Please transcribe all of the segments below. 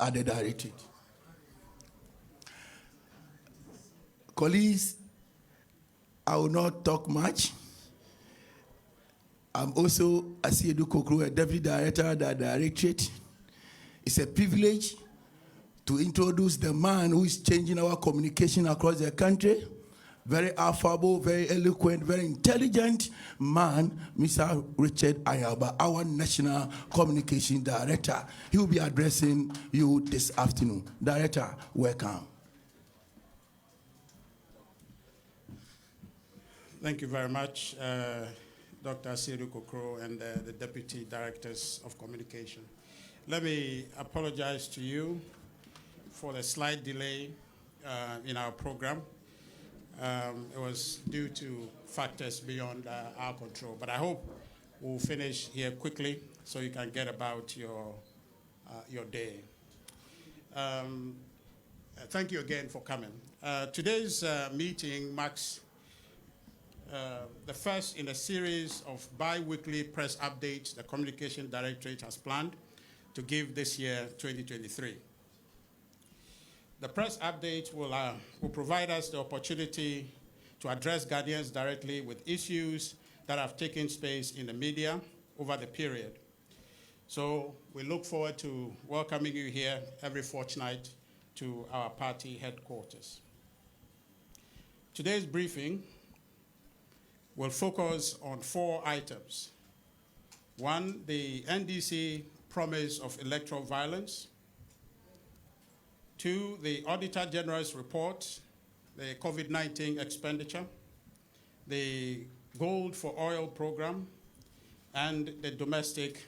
at the Directorate. Colleagues, I will not talk much. I'm also Asiedu Kokro, a Deputy Director at the Directorate. It's a privilege to introduce the man who is changing our communication across the country. Very affable, very eloquent, very intelligent man, Mr. Richard AHIAGBAH, our National Communication Director. He will be addressing you this afternoon. Director, welcome. Thank you very much, Dr. Asiedu Kokro and the Deputy Directors of Communication. Let me apologize to you for the slight delay in our program. It was due to factors beyond our control, but I hope we'll finish here quickly so you can get about your day. Thank you again for coming. Today's meeting marks the first in a series of bi-weekly press updates the Communication Directorate has planned to give this year, 2023. The press update will provide us the opportunity to address Guardians directly with issues that have taken space in the media over the period. So we look forward to welcoming you here every fortnight to our party headquarters. Today's briefing will focus on 4 items. 1, the NDC promise of electoral violence. 2, the Auditor General's report, the COVID-19 expenditure, the Gold for Oil program, and the domestic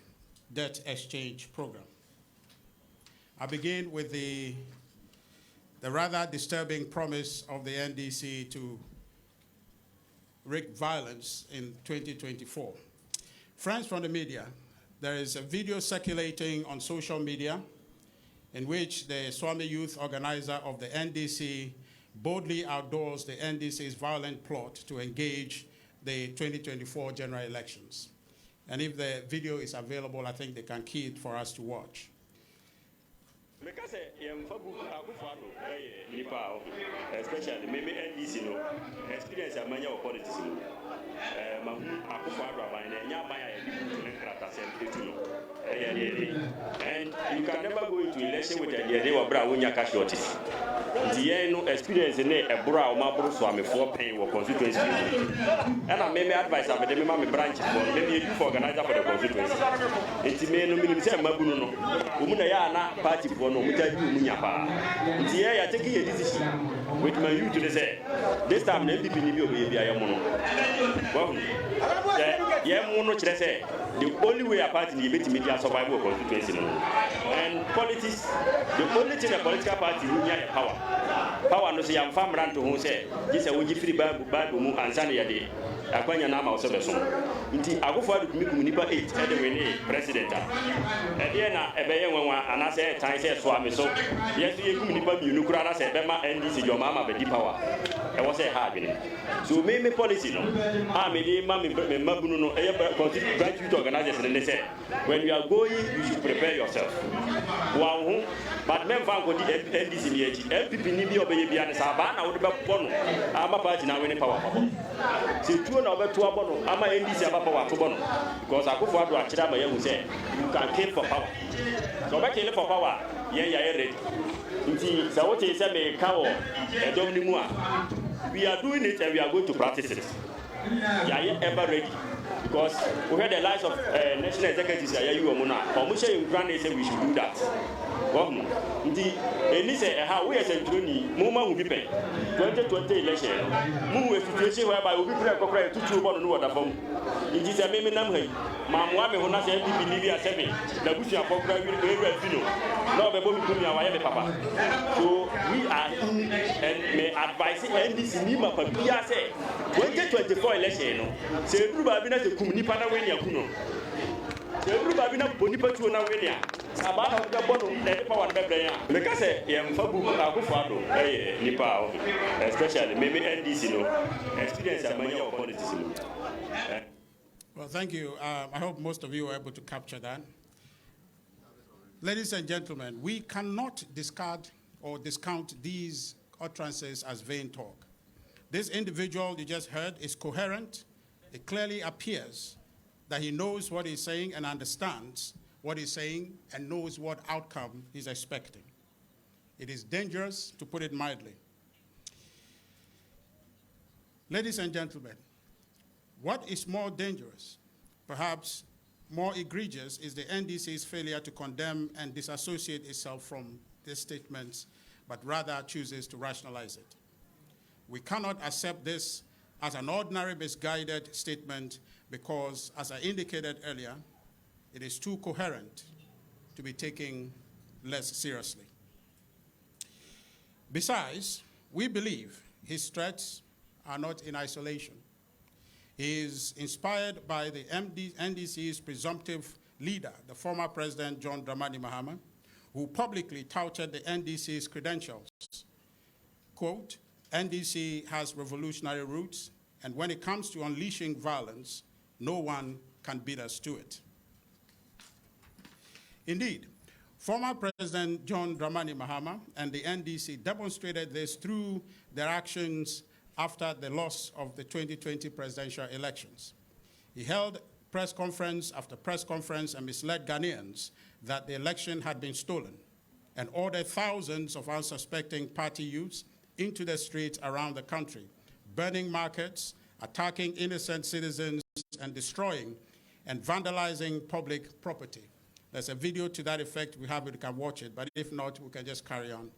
debt exchange program. I begin with the rather disturbing promise of the NDC to wreak violence in 2024. Friends from the media, there is a video circulating on social media in which the Swami Youth Organizer of the NDC boldly outdoors the NDC's violent plot to engage the 2024 general elections. And if the video is available, I think they can key it for us to watch. Especially maybe NDC no experience a many of politics no and you can never go into election with the idea of brown casualties. The no experience in a brown marble swami for paying or constituency. And I may advise I'm a branch for maybe a youth organizer for the constituency. It's me no minister Mabuno, Umunayana party for no Mutayapa. The air taking a decision with my youth to say this time the NDP will be a mono. Well, the only way a party needs to media survival constituency. And politics, the only thing a political party will need power. Power no say I'm farm run to who say this a would free bag and Sunday a day. Akwanya nama osobeso nti agofo adu kumi nipa 8 edewene president e de na ebeye nwanwa anase tan se so ameso yesu ye kumi nipa biunu kura na se be ma NDC jo mama be di power e wo se ha adwene so me policy no me di ma me mabunu no e constitute graduate organization ne say when you are going you should prepare yourself wa ho but men fan ko di NDC ni eji MPP ni bi obeye bia ne sa ba na wo de be bono ama party na win power se na obeto abono ama NDC abapa wa tobono because akofo ado akira ma yehu say you can kill for power so be kill for power ye ya ready nti sa what you say me ka wo edom ni mu a we are doing it and we are going to practice it ya ever ready because we heard the lies of national executives ya you omo na omo say in grand say we should do that. Well, indeed, and say how we as a journey, Muma will be paid 2020 election. Move a situation whereby we will be prepared to 2 1 water from. It is a meme number. Mamma, who not say Libya 7, the Bush are programming Fino. No, the Bobby Kumia, whatever, Papa. So we are in and may advise NDC Nima Papia say 2024 election. Say, Rubabina to Kumunipana when Yakuno. Everybody na bonipa tu na wenia abana ga bono na power na bebranya because yem fabu akufo ado nipa especially maybe NDC no experience amanya of politics no. Well, thank you. I hope most of you were able to capture that. Ladies and gentlemen, we cannot discard or discount these utterances as vain talk. This individual you just heard is coherent. It clearly appears that he knows what he's saying and understands what he's saying and knows what outcome he's expecting. It is dangerous, to put it mildly. Ladies and gentlemen, what is more dangerous, perhaps more egregious, is the NDC's failure to condemn and disassociate itself from these statements, but rather chooses to rationalize it. We cannot accept this as an ordinary misguided statement because, as I indicated earlier, it is too coherent to be taken less seriously. Besides, we believe his threats are not in isolation. He is inspired by the NDC's presumptive leader, the former President John Dramani Mahama, who publicly touted the NDC's credentials. Quote, NDC has revolutionary roots, and when it comes to unleashing violence, no one can beat us to it. Indeed, former President John Dramani Mahama and the NDC demonstrated this through their actions after the loss of the 2020 presidential elections. He held press conference after press conference and misled Ghanaians that the election had been stolen and ordered thousands of unsuspecting party youths into the streets around the country, burning markets, attacking innocent citizens, and destroying and vandalizing public property. There's a video to that effect. We have it, you can watch it, but if not, we can just carry on.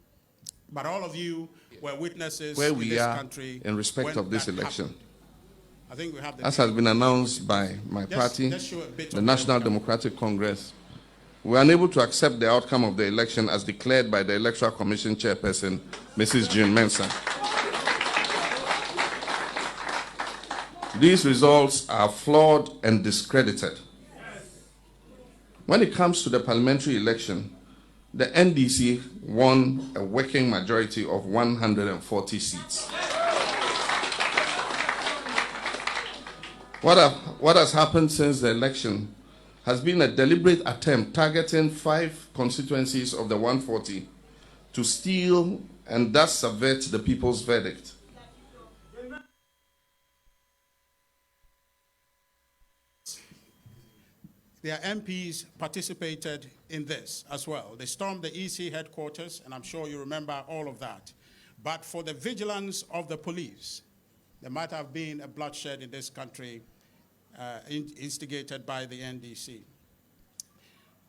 But all of you were witnesses where in we this are country in respect of this election. Happened. I think we have the As has been announced by my party, the National Democratic Congress, we are unable to accept the outcome of the election as declared by the Electoral Commission Chairperson, Mrs. June Mensah. These results are flawed and discredited. When it comes to the parliamentary election, the NDC won a working majority of 140 seats. What has happened since the election has been a deliberate attempt targeting 5 constituencies of the 140 to steal and thus subvert the people's verdict. Their MPs participated in this as well. They stormed the EC headquarters, and I'm sure you remember all of that. But for the vigilance of the police, there might have been a bloodshed in this country instigated by the NDC.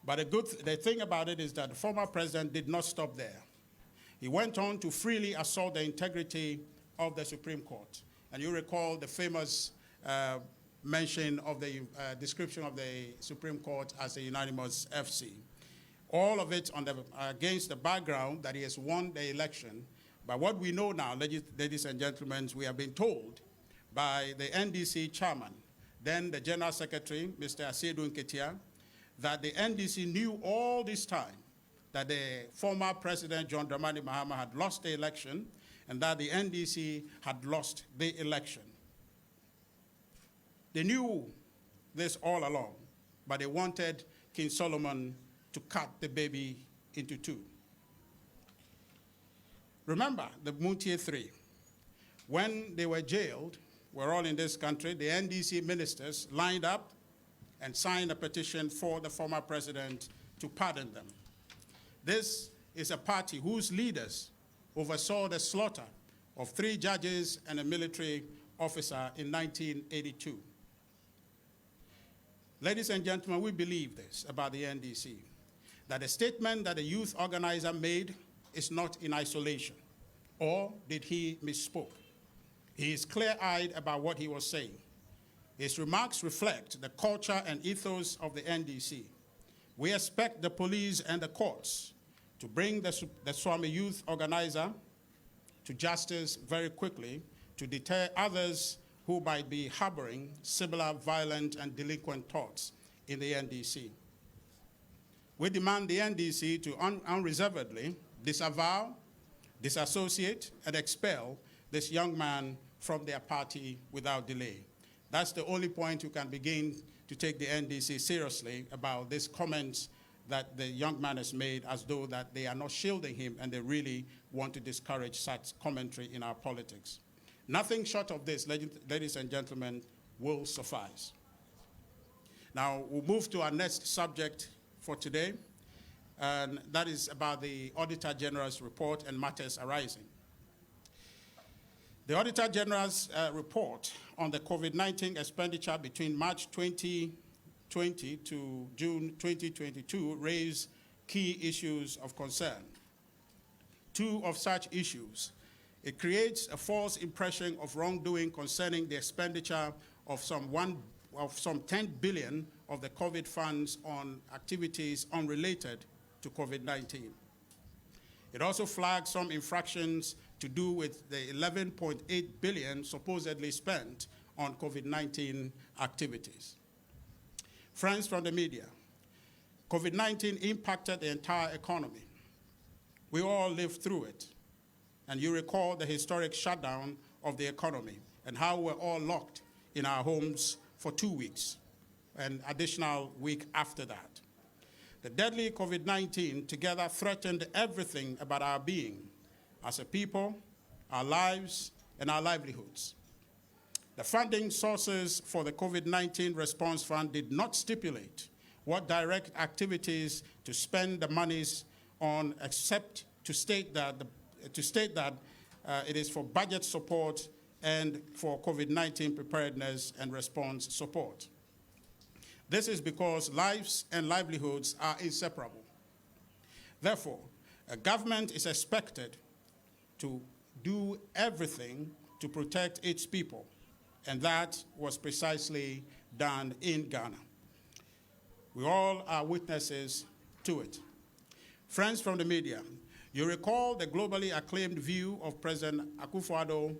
But the thing about it is that the former president did not stop there. He went on to freely assault the integrity of the Supreme Court. And you recall the famous mention of the description of the Supreme Court as a unanimous FC. All of it against the background that he has won the election. But what we know now, ladies and gentlemen, we have been told by the NDC chairman, then the General Secretary, Mr. Asiedu Nketia, that the NDC knew all this time that the former President John Dramani Mahama had lost the election and that the NDC had lost the election. They knew this all along, but they wanted King Solomon to cut the baby into 2. Remember the Muntie 3. When they were jailed, we're all in this country, the NDC ministers lined up and signed a petition for the former president to pardon them. This is a party whose leaders oversaw the slaughter of 3 judges and a military officer in 1982. Ladies and gentlemen, we believe this about the NDC, that the statement that the youth organizer made is not in isolation, or did he misspoke? He is clear-eyed about what he was saying. His remarks reflect the culture and ethos of the NDC. We expect the police and the courts to bring the Swami youth organizer to justice very quickly to deter others who might be harboring similar violent and delinquent thoughts in the NDC. We demand the NDC to unreservedly disavow, disassociate, and expel this young man from their party without delay. That's the only point you can begin to take the NDC seriously about these comments that the young man has made, as though that they are not shielding him and they really want to discourage such commentary in our politics. Nothing short of this, ladies and gentlemen, will suffice. Now, we'll move to our next subject for today, and that is about the Auditor General's report and matters arising. The Auditor General's report on the COVID-19 expenditure between March 2020 to June 2022 raised key issues of concern. Two of such issues: it creates a false impression of wrongdoing concerning the expenditure of some 10 billion of the COVID funds on activities unrelated to COVID-19. It also flags some infractions to do with the 11.8 billion supposedly spent on COVID-19 activities. Friends from the media, COVID-19 impacted the entire economy. We all lived through it. And you recall the historic shutdown of the economy and how we're all locked in our homes for 2 weeks, an additional week after that. The deadly COVID-19 together threatened everything about our being as a people, our lives, and our livelihoods. The funding sources for the COVID-19 response fund did not stipulate what direct activities to spend the monies on, except to state that it is for budget support and for COVID-19 preparedness and response support. This is because lives and livelihoods are inseparable. Therefore, a government is expected to do everything to protect its people, and that was precisely done in Ghana. We all are witnesses to it. Friends from the media, you recall the globally acclaimed view of President Akufo-Addo,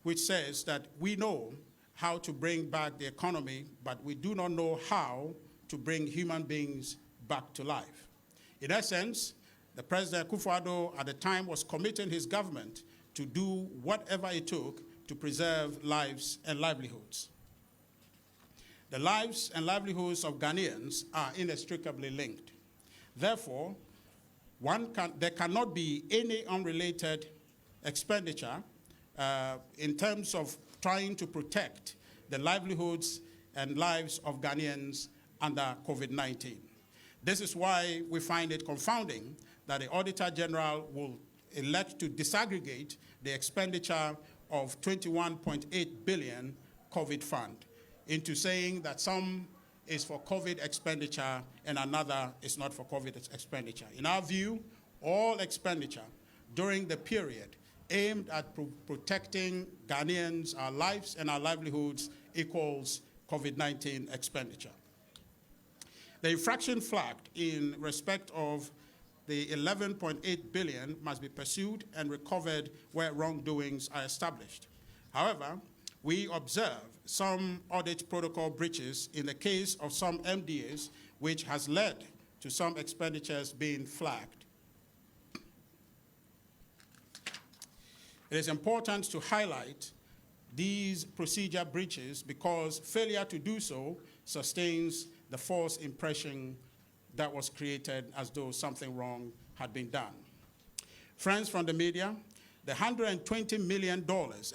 which says that we know how to bring back the economy, but we do not know how to bring human beings back to life. In essence, the President Akufo-Addo at the time was committing his government to do whatever it took to preserve lives and livelihoods. The lives and livelihoods of Ghanaians are inextricably linked. Therefore, there cannot be any unrelated expenditure in terms of trying to protect the livelihoods and lives of Ghanaians under COVID-19. This is why we find it confounding that the Auditor General will elect to disaggregate the expenditure of 21.8 billion COVID fund into saying that some is for COVID expenditure and another is not for COVID expenditure. In our view, all expenditure during the period aimed at protecting Ghanaians, our lives and our livelihoods, equals COVID-19 expenditure. The infraction flagged in respect of the 11.8 billion must be pursued and recovered where wrongdoings are established. However, we observe some audit protocol breaches in the case of some MDAs, which has led to some expenditures being flagged. It is important to highlight these procedure breaches because failure to do so sustains the false impression that was created as though something wrong had been done. Friends from the media, the $120 million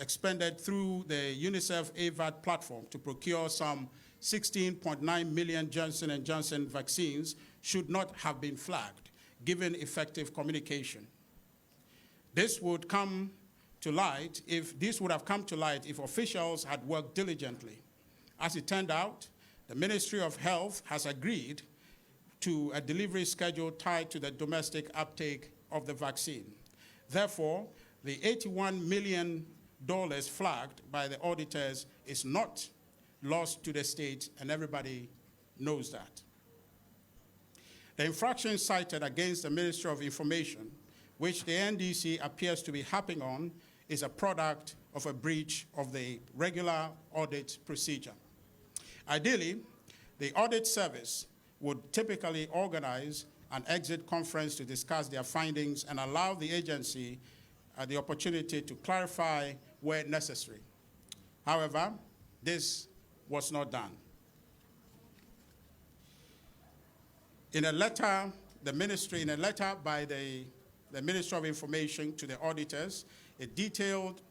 expended through the UNICEF AVAD platform to procure some 16.9 million Johnson & Johnson vaccines should not have been flagged, given effective communication. This would have come to light if officials had worked diligently. As it turned out, the Ministry of Health has agreed to a delivery schedule tied to the domestic uptake of the vaccine. Therefore, the $81 million flagged by the auditors is not lost to the state, and everybody knows that. The infraction cited against the Ministry of Information, which the NDC appears to be harping on, is a product of a breach of the regular audit procedure. Ideally, the audit service would typically organize an exit conference to discuss their findings and allow the agency the opportunity to clarify where necessary. However, this was not done. In a letter, in a letter by the Ministry of Information to the auditors, it detailed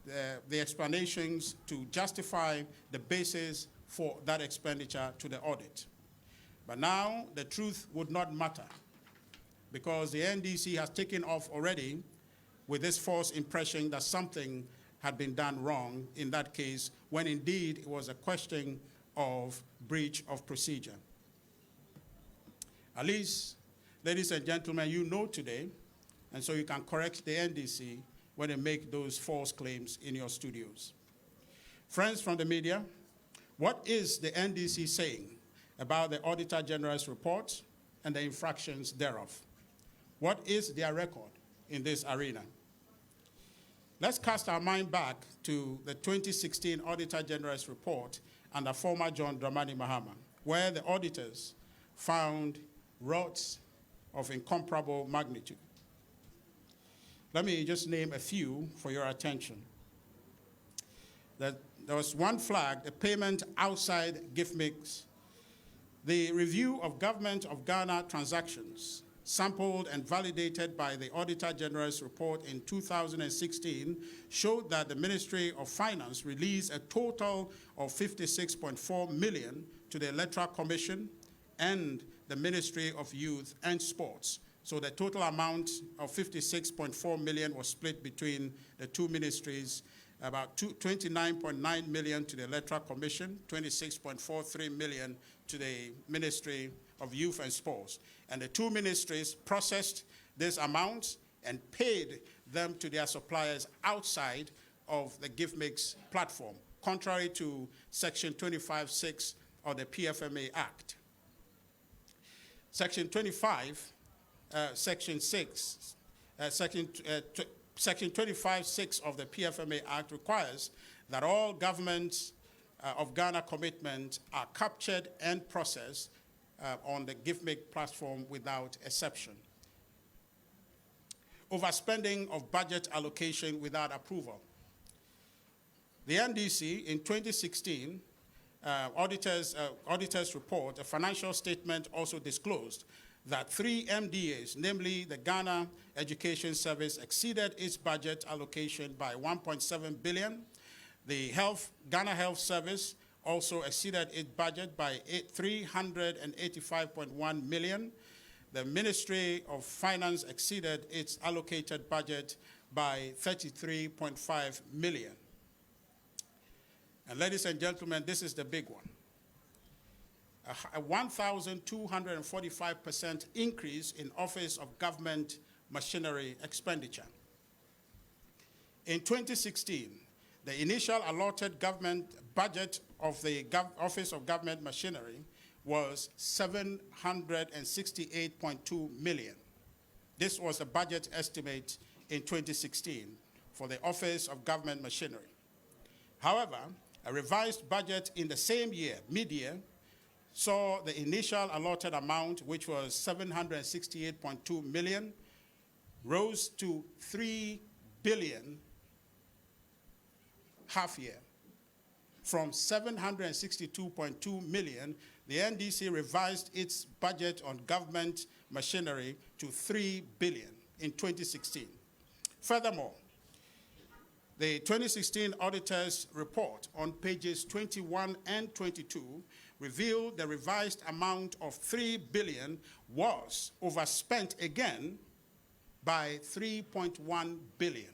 the explanations to justify the basis for that expenditure to the audit. But now the truth would not matter because the NDC has taken off already with this false impression that something had been done wrong in that case, when indeed it was a question of breach of procedure. At least, ladies and gentlemen, you know today, and so you can correct the NDC when they make those false claims in your studios. Friends from the media, what is the NDC saying about the Auditor General's report and the infractions thereof? What is their record in this arena? Let's cast our mind back to the 2016 Auditor General's report under former John Dramani Mahama, where the auditors found riots of incomparable magnitude. Let me just name a few for your attention. There was one flag, the payment outside gift mix. The review of Government of Ghana transactions, sampled and validated by the Auditor General's report in 2016, showed that the Ministry of Finance released a total of 56.4 million to the Electoral Commission and the Ministry of Youth and Sports. So the total amount of 56.4 million was split between the two ministries, about 29.9 million to the Electoral Commission, 26.43 million to the Ministry of Youth and Sports. And the two ministries processed this amount and paid them to their suppliers outside of the gift mix platform, contrary to Section 25(6) of the PFMA Act. Section 25, Section 25(6) of the PFMA Act requires that all governments of Ghana commitments are captured and processed on the GiveMake platform without exception. Overspending of budget allocation without approval. The NDC in 2016, auditors report, a financial statement also disclosed that 3 MDAs, namely the Ghana Education Service, exceeded its budget allocation by 1.7 billion. The Ghana Health Service also exceeded its budget by 385.1 million. The Ministry of Finance exceeded its allocated budget by 33.5 million. And ladies and gentlemen, this is the big one. A 1,245% increase in Office of Government Machinery expenditure. In 2016, the initial allotted government budget of the Office of Government Machinery was 768.2 million. This was the budget estimate in 2016 for the Office of Government Machinery. However, a revised budget in the same year, mid-year, saw the initial allotted amount, which was 768.2 million, rose to 3 billion half year. From 762.2 million, the NDC revised its budget on government machinery to 3 billion in 2016. Furthermore, the 2016 auditor's report on pages 21 and 22 revealed the revised amount of 3 billion was overspent again by 3.1 billion,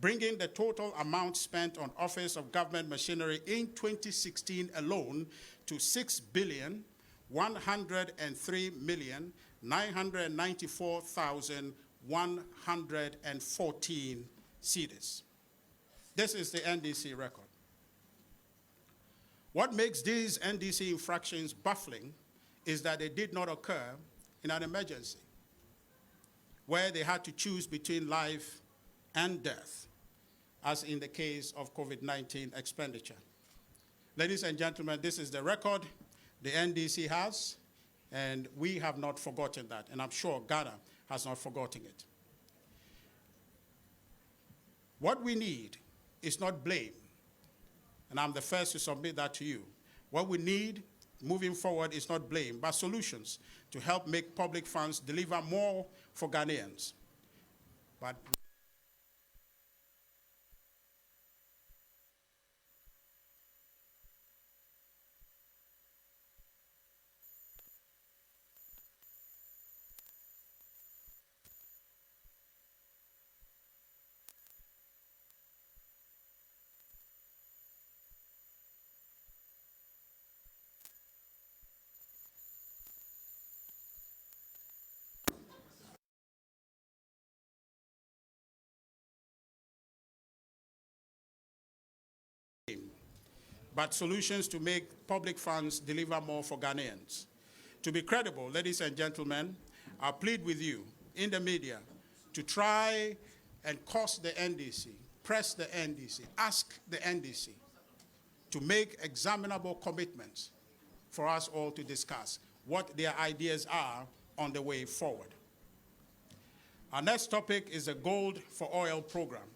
bringing the total amount spent on Office of Government Machinery in 2016 alone to 6,103,994,114 cedis. This is the NDC record. What makes these NDC infractions baffling is that they did not occur in an emergency, where they had to choose between life and death, as in the case of COVID-19 expenditure. Ladies and gentlemen, this is the record the NDC has, and we have not forgotten that, and I'm sure Ghana has not forgotten it. What we need is not blame, and I'm the first to submit that to you. What we need moving forward is not blame, but solutions to help make public funds deliver more for Ghanaians. But solutions to make public funds deliver more for Ghanaians. To be credible, ladies and gentlemen, I plead with you in the media to try and cost the NDC, press the NDC, ask the NDC to make examinable commitments for us all to discuss what their ideas are on the way forward. Our next topic is the Gold for Oil program.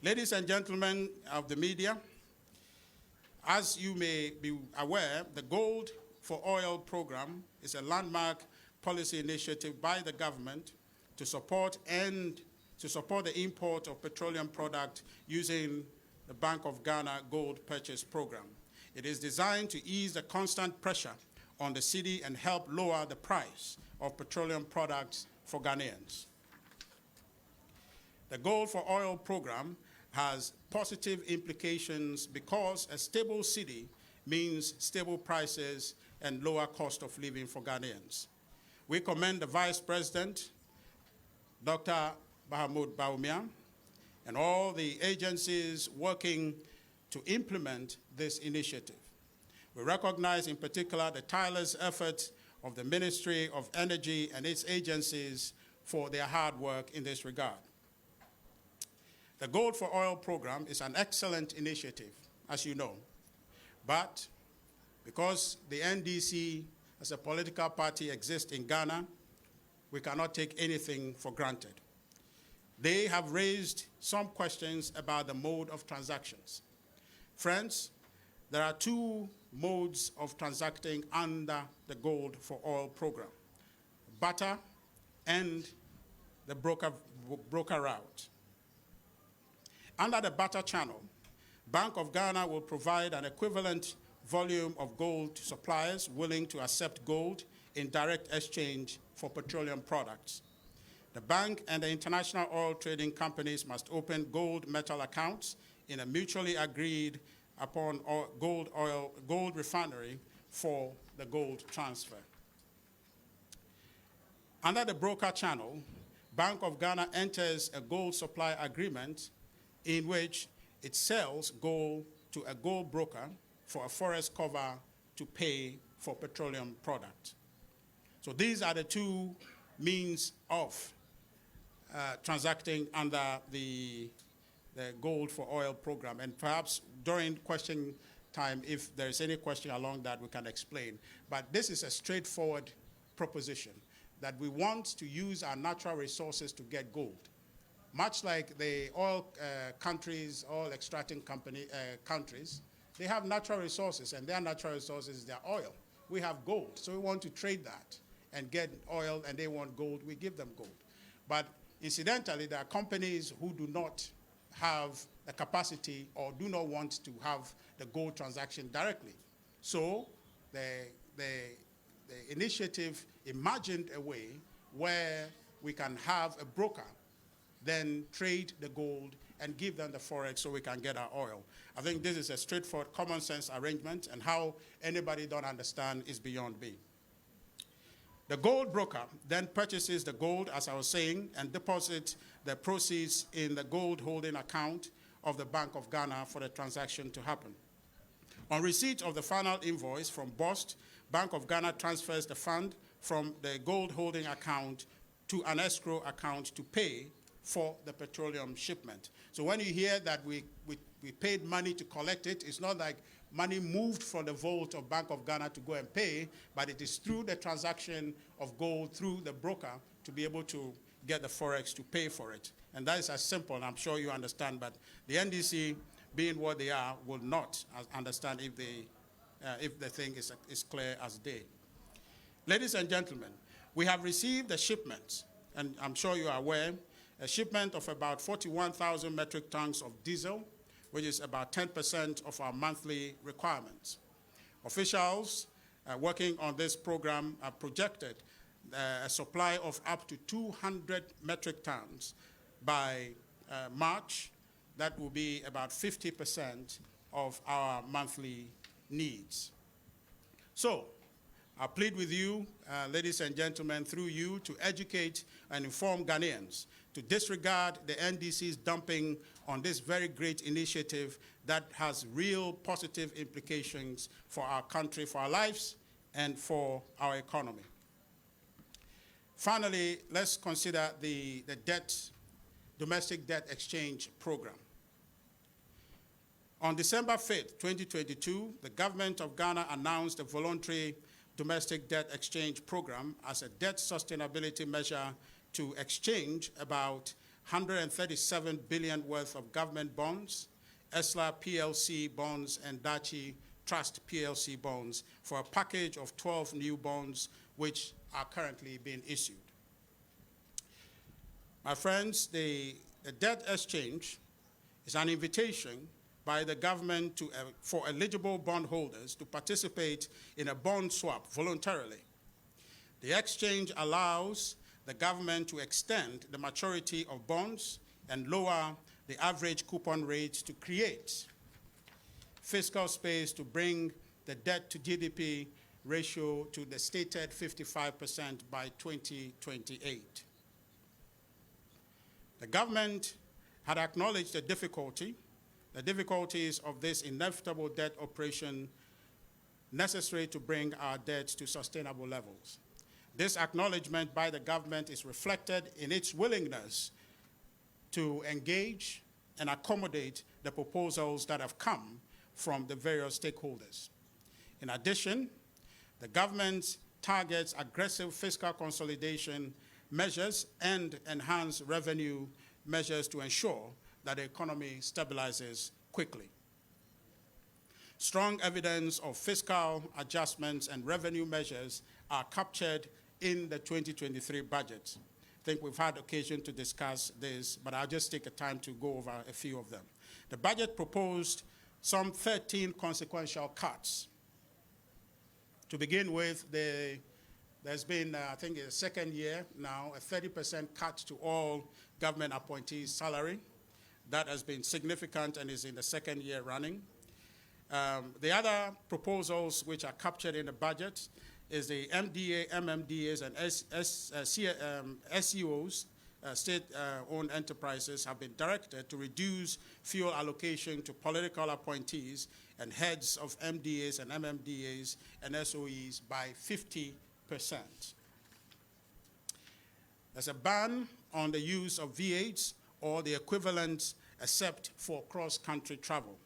Ladies and gentlemen of the media, as you may be aware, the Gold for Oil program is a landmark policy initiative by the government to support the import of petroleum products using the Bank of Ghana Gold Purchase Program. It is designed to ease the constant pressure on the city and help lower the price of petroleum products for Ghanaians. The Gold for Oil program has positive implications because a stable city means stable prices and lower cost of living for Ghanaians. We commend the Vice President, Dr. Mahamudu Bawumia, and all the agencies working to implement this initiative. We recognize in particular the tireless efforts of the Ministry of Energy and its agencies for their hard work in this regard. The Gold for Oil program is an excellent initiative, as you know, but because the NDC as a political party exists in Ghana, we cannot take anything for granted. They have raised some questions about the mode of transactions. Friends, there are two modes of transacting under the Gold for Oil program: barter and the broker route. Under the barter channel, Bank of Ghana will provide an equivalent volume of gold to suppliers willing to accept gold in direct exchange for petroleum products. The bank and the international oil trading companies must open gold metal accounts in a mutually agreed upon gold refinery for the gold transfer. Under the broker channel, Bank of Ghana enters a gold supply agreement in which it sells gold to a gold broker for a forex cover to pay for petroleum product. So these are the two means of transacting under the Gold for Oil program. And perhaps during question time, if there is any question along that, we can explain. But this is a straightforward proposition that we want to use our natural resources to get gold. Much like the oil countries, oil extracting countries, they have natural resources, and their natural resources is their oil. We have gold, so we want to trade that and get oil, and they want gold, we give them gold. But incidentally, there are companies who do not have the capacity or do not want to have the gold transaction directly. So the initiative imagined a way where we can have a broker then trade the gold and give them the forex so we can get our oil. I think this is a straightforward, common sense arrangement, and how anybody don't understand is beyond me. The gold broker then purchases the gold, as I was saying, and deposits the proceeds in the gold holding account of the Bank of Ghana for the transaction to happen. On receipt of the final invoice from BOST, Bank of Ghana transfers the fund from the gold holding account to an escrow account to pay for the petroleum shipment. So when you hear that we paid money to collect it, it's not like money moved from the vault of Bank of Ghana to go and pay, but it is through the transaction of gold through the broker to be able to get the forex to pay for it. And that is as simple, and I'm sure you understand, but the NDC, being what they are, will not understand if they if the thing is clear as day. Ladies and gentlemen, we have received a shipment, and I'm sure you are aware, a shipment of about 41,000 metric tons of diesel, which is about 10% of our monthly requirements. Officials working on this program have projected a supply of up to 200 metric tons by March. That will be about 50% of our monthly needs. So, I plead with you, ladies and gentlemen, through you, to educate and inform Ghanaians to disregard the NDC's dumping on this very great initiative that has real positive implications for our country, for our lives, and for our economy. Finally, let's consider the domestic debt exchange program. On December 5th, 2022, the government of Ghana announced a voluntary domestic debt exchange program as a debt sustainability measure to exchange about 137 billion worth of government bonds, ESLA PLC bonds, and Dachi Trust PLC bonds for a package of 12 new bonds which are currently being issued. My friends, the debt exchange is an invitation by the government for eligible bondholders to participate in a bond swap voluntarily. The exchange allows the government to extend the maturity of bonds and lower the average coupon rate to create fiscal space to bring the debt to GDP ratio to the stated 55% by 2028. The government had acknowledged the difficulties of this inevitable debt operation necessary to bring our debt to sustainable levels. This acknowledgement by the government is reflected in its willingness to engage and accommodate the proposals that have come from the various stakeholders. In addition, the government targets aggressive fiscal consolidation measures and enhanced revenue measures to ensure that the economy stabilizes quickly. Strong evidence of fiscal adjustments and revenue measures are captured in the 2023 budget. I think we've had occasion to discuss this, but I'll just take a time to go over a few of them. The budget proposed some 13 consequential cuts. To begin with, there's been, I think, a second year now, a 30% cut to all government appointees' salary. That has been significant and is in the second year running. The other proposals which are captured in the budget is the MDA, MMDAs, and SEOs, state-owned enterprises, have been directed to reduce fuel allocation to political appointees and heads of MDAs and MMDAs and SOEs by 50%. There's a ban on the use of V8s or the equivalent except for cross-country travel.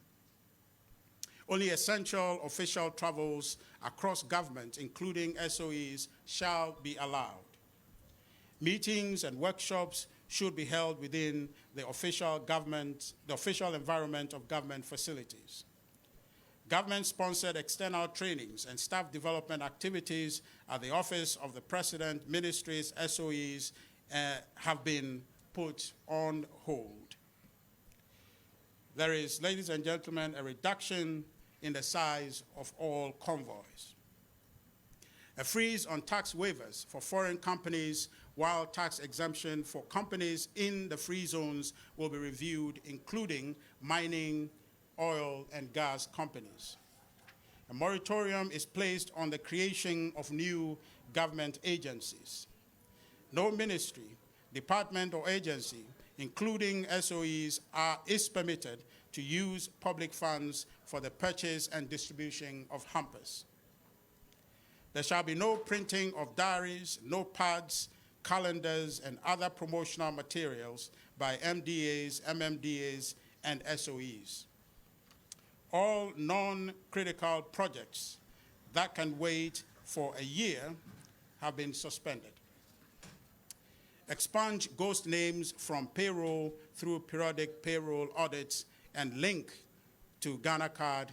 Only essential official travels across government, including SOEs, shall be allowed. Meetings and workshops should be held within the official environment of government facilities. Government-sponsored external trainings and staff development activities at the Office of the President, ministries, SOEs have been put on hold. There is, ladies and gentlemen, a reduction in the size of all convoys. A freeze on tax waivers for foreign companies, while tax exemption for companies in the free zones will be reviewed, including mining, oil, and gas companies. A moratorium is placed on the creation of new government agencies. No ministry, department, or agency, including SOEs, is permitted to use public funds for the purchase and distribution of hampers. There shall be no printing of diaries, notepads, calendars, and other promotional materials by MDAs, MMDAs, and SOEs. All non-critical projects that can wait for a year have been suspended. Expunge ghost names from payroll through periodic payroll audits and link Ghana Card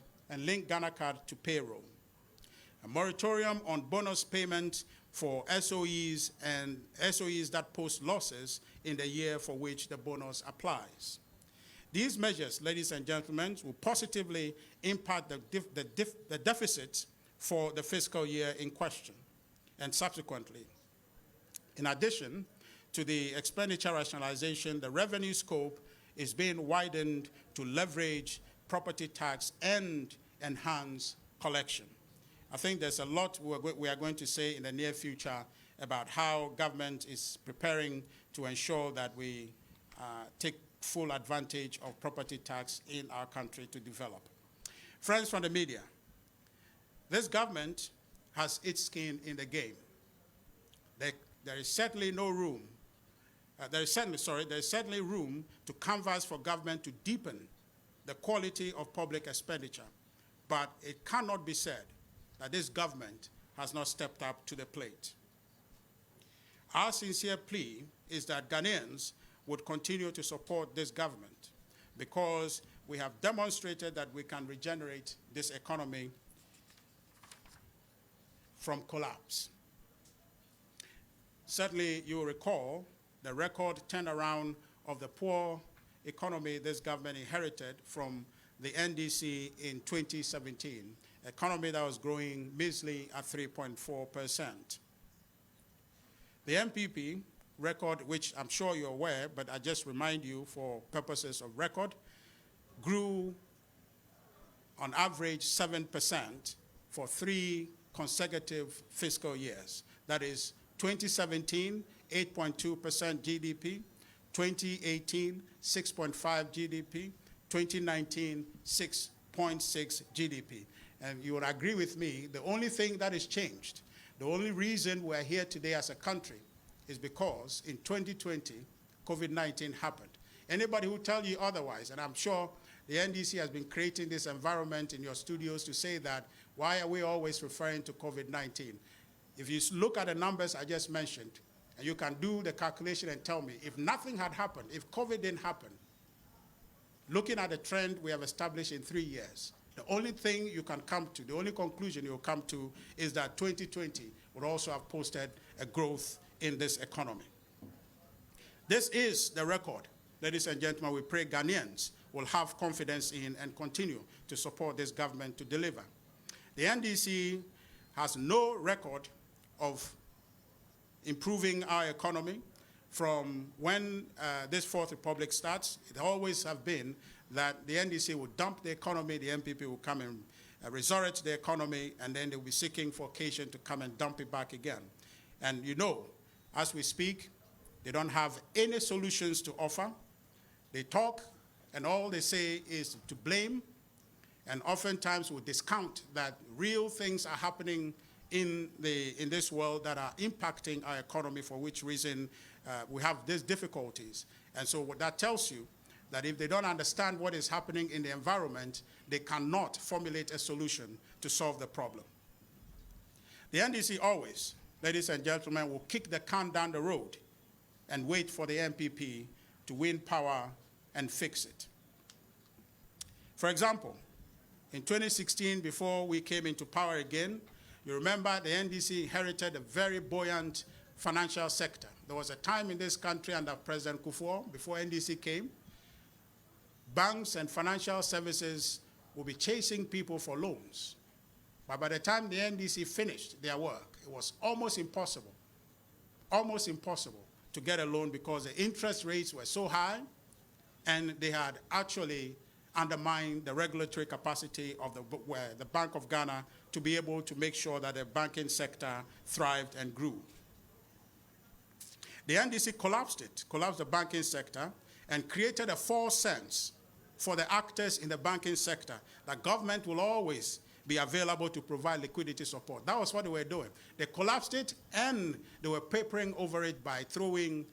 to payroll. a moratorium on bonus payment for SOEs and SOEs that post losses in the year for which the bonus applies. These measures, ladies and gentlemen, will positively impact the deficit for the fiscal year in question and subsequently. In addition to the expenditure rationalization, the revenue scope is being widened to leverage property tax and enhance collection. I think there's a lot we are going to say in the near future about how government is preparing to ensure that we take full advantage of property tax in our country to develop. Friends from the media, this government has its skin in the game. There is certainly no room, there is certainly room to canvass for government to deepen the quality of public expenditure, but it cannot be said that this government has not stepped up to the plate. Our sincere plea is that Ghanaians would continue to support this government because we have demonstrated that we can regenerate this economy from collapse. Certainly, you will recall the record turnaround of the poor economy this government inherited from the NDC in 2017, economy that was growing measly at 3.4%. The MPP record, which I'm sure you're aware, but I just remind you for purposes of record, grew on average 7% for 3 consecutive fiscal years. That is 2017, 8.2% GDP, 2018, 6.5 GDP, 2019, 6.6 GDP. And you would agree with me, the only thing that has changed, the only reason we're here today as a country is because in 2020, COVID-19 happened. Anybody who tells you otherwise, and I'm sure the NDC has been creating this environment in your studios to say that, why are we always referring to COVID-19? If you look at the numbers I just mentioned, and you can do the calculation and tell me, if nothing had happened, if COVID didn't happen, looking at the trend we have established in 3 years, the only thing you can come to, the only conclusion you'll come to is that 2020 would also have posted a growth in this economy. This is the record, ladies and gentlemen, we pray Ghanaians will have confidence in and continue to support this government to deliver. The NDC has no record of improving our economy from when this Fourth Republic starts. It always have been that the NDC will dump the economy, the MPP will come and resurrect the economy, and then they'll be seeking for occasion to come and dump it back again. And you know, as we speak, they don't have any solutions to offer. They talk, and all they say is to blame, and oftentimes will discount that real things are happening in this world that are impacting our economy, for which reason we have these difficulties. And so what that tells you, that if they don't understand what is happening in the environment, they cannot formulate a solution to solve the problem. The NDC always, ladies and gentlemen, will kick the can down the road and wait for the MPP to win power and fix it. For example, in 2016, before we came into power again, you remember the NDC inherited a very buoyant financial sector. There was a time in this country under President Kufuor, before NDC came, banks and financial services will be chasing people for loans. But by the time the NDC finished their work, it was almost impossible to get a loan because the interest rates were so high and they had actually undermined the regulatory capacity of the Bank of Ghana to be able to make sure that the banking sector thrived and grew. The NDC collapsed the banking sector and created a false sense for the actors in the banking sector that government will always be available to provide liquidity support. That was what they were doing. They collapsed it and they were papering over it by throwing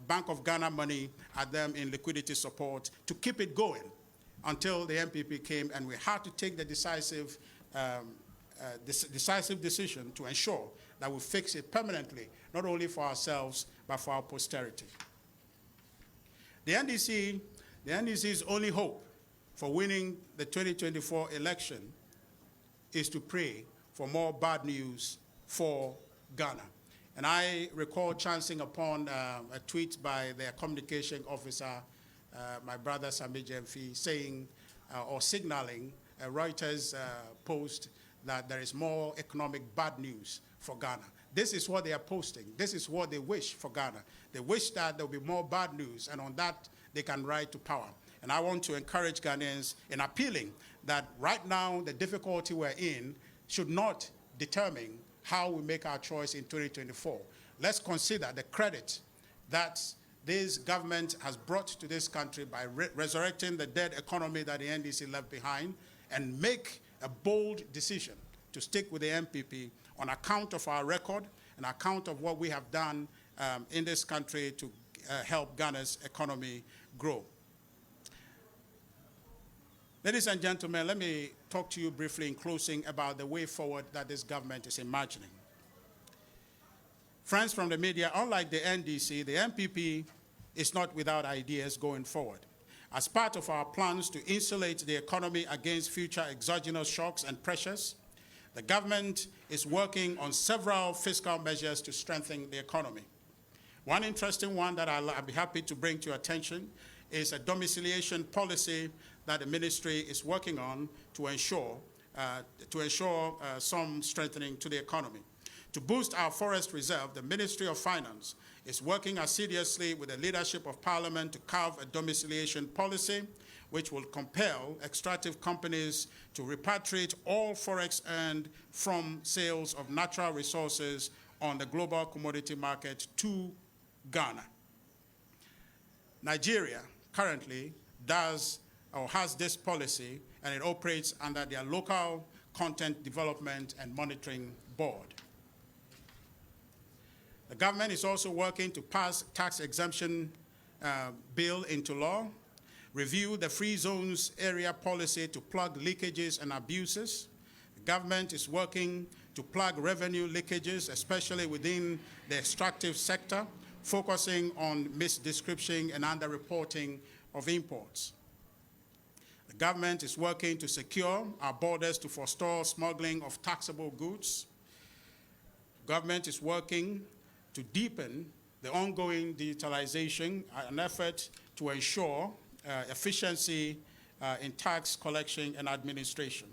Bank of Ghana money at them in liquidity support to keep it going until the MPP came and we had to take the decisive decision to ensure that we fix it permanently, not only for ourselves, but for our posterity. The NDC's only hope for winning the 2024 election is to pray for more bad news for Ghana. And I recall chancing upon a tweet by their communication officer, my brother Sami Jemfi, saying or signaling a Reuters post that there is more economic bad news for Ghana. This is what they are posting. This is what they wish for Ghana. They wish that there will be more bad news, and on that, they can ride to power. And I want to encourage Ghanaians in appealing that right now, the difficulty we're in should not determine how we make our choice in 2024. Let's consider the credit that this government has brought to this country by resurrecting the dead economy that the NDC left behind, and make a bold decision to stick with the MPP on account of our record and account of what we have done in this country to help Ghana's economy grow. Ladies and gentlemen, let me talk to you briefly in closing about the way forward that this government is imagining. Friends from the media, unlike the NDC, the MPP is not without ideas going forward. As part of our plans to insulate the economy against future exogenous shocks and pressures, the government is working on several fiscal measures to strengthen the economy. One interesting one that I'll be happy to bring to your attention is a domiciliation policy that the ministry is working on to ensure some strengthening to the economy. To boost our forest reserve, the Ministry of Finance is working assiduously with the leadership of Parliament to carve a domiciliation policy which will compel extractive companies to repatriate all forex earned from sales of natural resources on the global commodity market to Ghana. Nigeria currently does or has this policy, and it operates under their local content development and monitoring board. The government is also working to pass tax exemption bill into law, review the free zones area policy to plug leakages and abuses. The government is working to plug revenue leakages, especially within the extractive sector, focusing on misdescription and underreporting of imports. The government is working to secure our borders to forestall smuggling of taxable goods. The government is working to deepen the ongoing digitalization, an effort to ensure efficiency in tax collection and administration.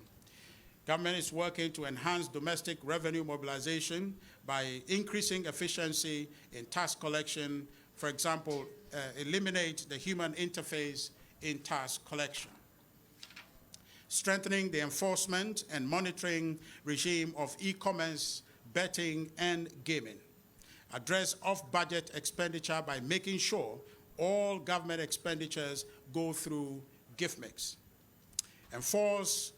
Government is working to enhance domestic revenue mobilization by increasing efficiency in tax collection, for example, eliminate the human interface in tax collection. Strengthening the enforcement and monitoring regime of e-commerce, betting, and gaming. Address off-budget expenditure by making sure all government expenditures go through gift-mix. Enforce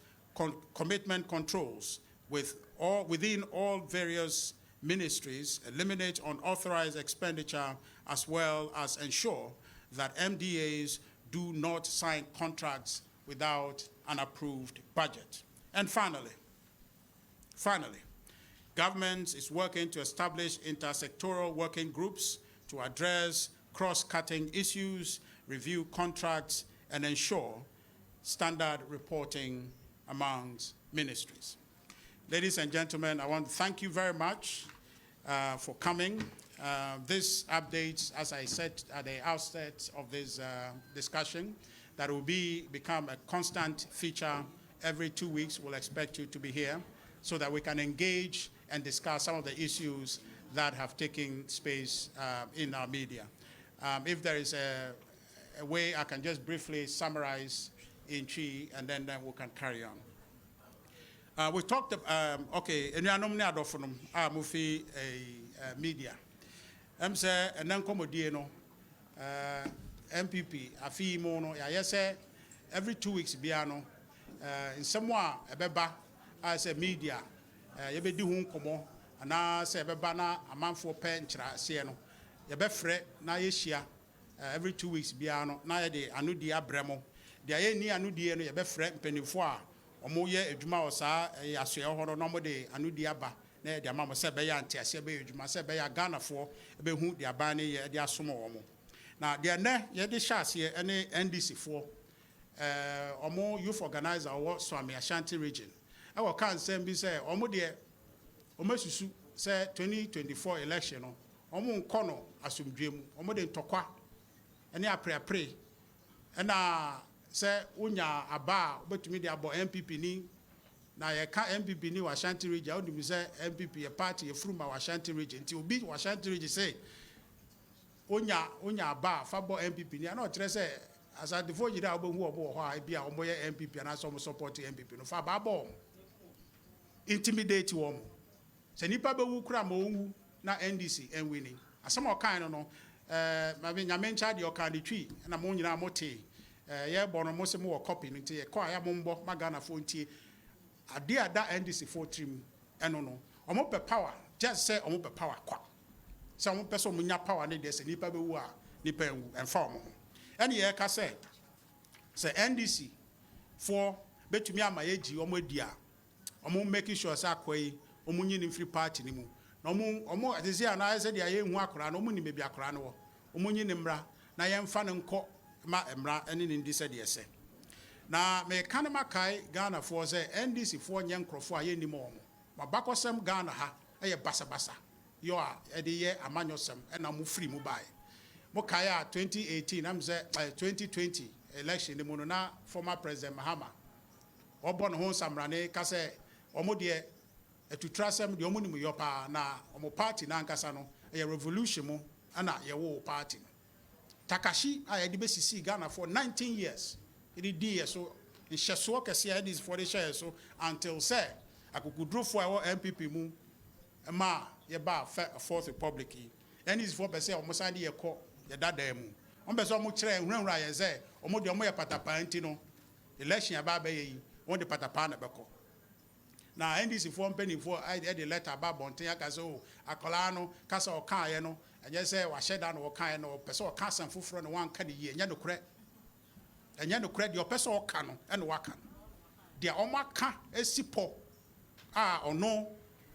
commitment controls within all various ministries, eliminate unauthorized expenditure, as well as ensure that MDAs do not sign contracts without an approved budget. And finally, government is working to establish intersectoral working groups to address cross-cutting issues, review contracts, and ensure standard reporting amongst ministries. Ladies and gentlemen, I want to thank you very much for coming. This update, as I said at the outset of this discussion, that will become a constant feature every 2 weeks. We'll expect you to be here so that we can engage and discuss some of the issues that have taken space in our media. If there is a way I can just briefly summarize in Chi, and then we can carry on. We talked about, okay, mufi media. Say and then MPP, afi mono, ya say every 2 weeks biano, in somewhere ebeba as a media, yebe di hun komo, ana say ebeba na amanfo pe nchira sieno, yebe fre na yeshia every 2 weeks biano, na yede anudi abremo, dia ye ni anudi no yebe fre mpenifo a omo ye edwuma o sa asoe horo no mo de anudi aba na de amamo se be ya ntiase be edwuma se be ya Ghana fo be hu de aba ne ye de asomo omo. Now, the ne de shase any NDC for omo youth organizer or Swami Ashanti region. will can send me say Omode Omesusu say 2024 election no Omo Nkono asumdwem Omode ntokwa ene apre ena say unya aba betumi de abo MPP ni na ye ka MPP ni Ashanti region ondim say MPP a party efuruma Ashanti region nti obi Ashanti region say unya aba fabo MPP ni na otre say Asante fo yira obohu obo ho a bia omo ye MPP na so support MPP no fa ba bom intimidate wom se nipa bewu kura ma onwu na NDC enwini asem okan no ma be nyame ncha de okan de twi na mo nyina mote ye bo no mo se mo wo copy nti ye kwa ya mo mbo magana fo ntie ade ada NDC fo trim eno no omo pe power just say omo pe power kwa se omo pe so mo nya power ne de se nipa bewu a nipa enwu enfa omo ene ye ka se NDC for betumi ama ye gi omo dia omo making sure say akwai omo nyini free party ni mu na omo atese ana ese dia ye hu akora na omo ni mebi akora no omo nyini mra na ye mfa ne nko ma emra ene ni ndise de ese na me kan makai Ghana for say NDC for nye nkrofo aye ni mo omo mabakosem Ghana ha eye basa yo a e de ye amanyosem e na mo free mu bai mo kai a 2018 am say 2020 election ni mo na former president Mahama obo no ho samrane ka say omo de etutrasem de omo ni mu yopa na omo party na ankasa no e revolution mu ana ye wo party no Takashi a de besisi Ghana for 19 years it did so in sheso kese a this for the share so until say akukudro for our MPP mu ma ye ba fourth republic and is for person omo sande ye ko ye dada mu on be so omo kire nwura ye say omo de omo ye patapa nti no election aba ba ye on de patapa na beko na NDC for mpeni for I the letter about bonten aka so akola no kasa o kan ye no enye say wa sheda no o kan no person o kan san foforo no wan ka de ye enye no kure the person o kan no ene wa kan de o ma kan esipo a ono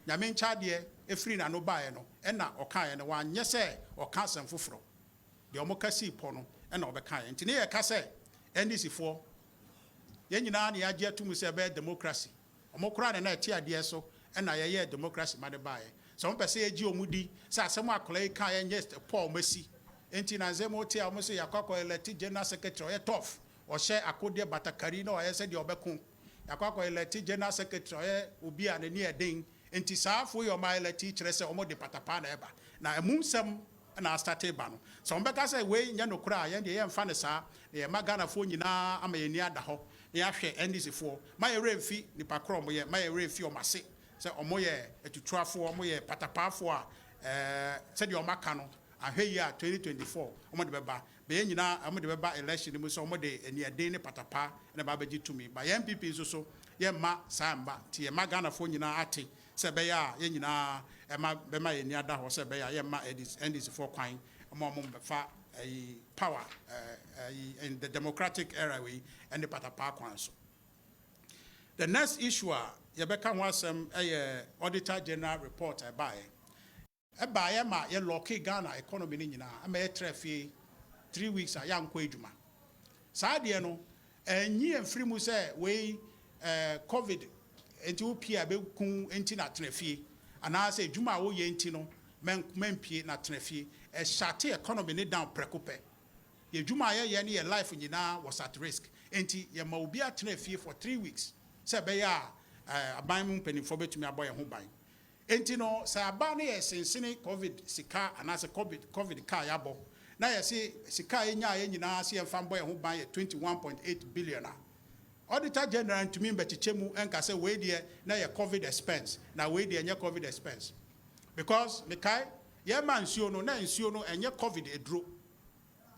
nyame ncha de efiri na no bae no ena o kan ye no wan nye say o kan san foforo de o mo ka si po no ena o be kan ye ntine ye ka say NDC for ye nyina na ya je atum say be democracy omokura na eti ade so na ye democracy ma de bae so mo pese egi omudi say asem akola kan ye nyest Paul Masi enti na nze mo tia mo say yakwa elect general secretary ye tough o she akode batakari na o ye say de obekun yakwa elect general secretary ye obi a ne eden enti saafo yo ma elect kire say omo de patapa na eba na emunsem na start ba no so mo beka say we nya nokura ye de ye mfa ne sa ye magana fo nyina ama ye ni ada ho ya hwe NDC for my refi ni pakro mo ye my refi o mase se omo ye etutuafo omo ye patapafo a se de o maka no ahwe ya 2024 omo de beba be ye nyina omo de beba election mu so omo de eni eden ne patapa na ba beji tumi ba ye MPP so ye ma samba ti ye magana fo nyina ate se be ya ye nyina e ma be ma ye ni ada ho se be ya ye ma NDC for kwan omo be fa power in the democratic era we and the patapa kwanso. The next issue ye beka ho asem Auditor General report e ma ye lock Ghana economy ni nyina ama ye trafie 3 weeks a ya nkwa edwuma saa de no enyi emfiri mu se we covid enti wo pia be kun enti na trafie ana se edwuma wo ye enti no mempie na trafie e shate economy ni down prekope ye dwuma ye ne ye life nyina was at risk enti ye ma obi atrafie for 3 weeks se be ya aban mu penifo betumi aboye ho ban enti no sa aba ne ye sensene covid sika ana se covid ka ya bo na ye se sika ye nya ye nyina se ye mfa boye ho ban ye 21.8 billion. Auditor General to me betichemu enka se we de na ye covid expense na we de nya covid expense because mekai ye man nsuo no na nsuo no enye covid edro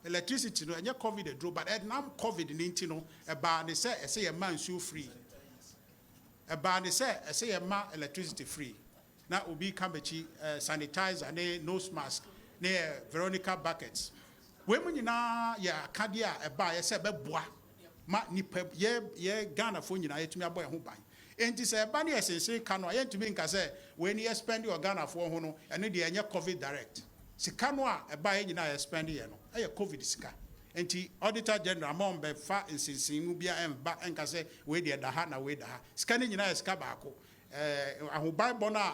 electricity no enye covid edro but nam covid ni nti no e ba ne se ese ye man nsuo free e ba ne se ese ye ma electricity free na obi kambechi sanitizer ne nose mask ne Veronica buckets we mu nyina ya akadia e ba ye se beboa ma ni ye Ghana fo nyina yetumi aboye ho ban enti se ba ne esense ka no ayentumi nka se we ni spend your Ghana fo ho no ene de enye covid direct sika no a e ba ye nyina ye spend ye no e covid sika enti auditor general among be fa nsinsimu bia emba enka se we de da ha na we da ha sika ne nyina sika baako ahoban bɔ na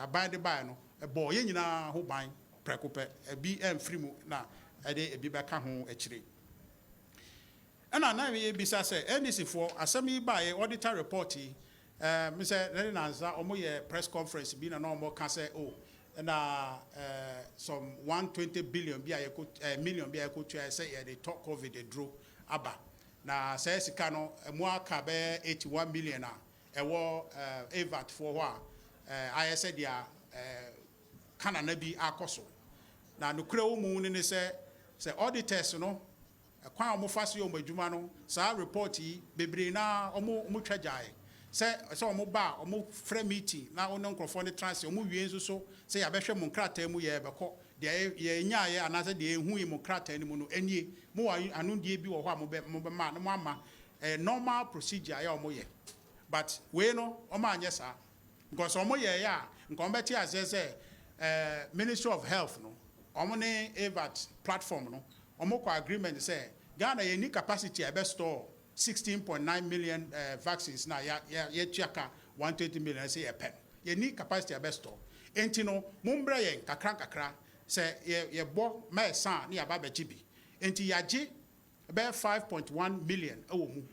aban de ban no bɔ ye nyina ho ban prekope ebi emfiri mu na ede ebi bɛka ho akire ana na we bisa se NDC for asɛm yi ba ye auditor report yi me say na nanza omo ye press conference bi na no mo ka se oh na some 120 billion bi million bi ayeko to say ye the talk COVID the draw aba na say sika no mo aka be 81 million a ewo AVAT for ho a said dia kana na bi akoso na no kura wo mu ne say auditors no kwan omo fase yo madwuma no sa report yi bebre na omo twajae say omo ba omo free meeting na ono nkrofo ne transfer omo wie nso so say ya behwe mu nkrata mu ye beko de ye nyaaye anase de ehu yi mu nkrata ni mu no anie mu anu de bi wo ho mo be ma no ama normal procedure ya omo ye but we no omo anye sa because omo ye ya nko beti azeze Ministry of Health no omo ne AVAT platform no omo ko agreement say Ghana ye ni capacity e be store 16.9 million vaccines na ya chiaka 120 million say a pen ye ni capacity e be store enti no mumbra ye kakra say ye bo ma san na ya ba gibi enti ya gi be 5.1 million ewo mu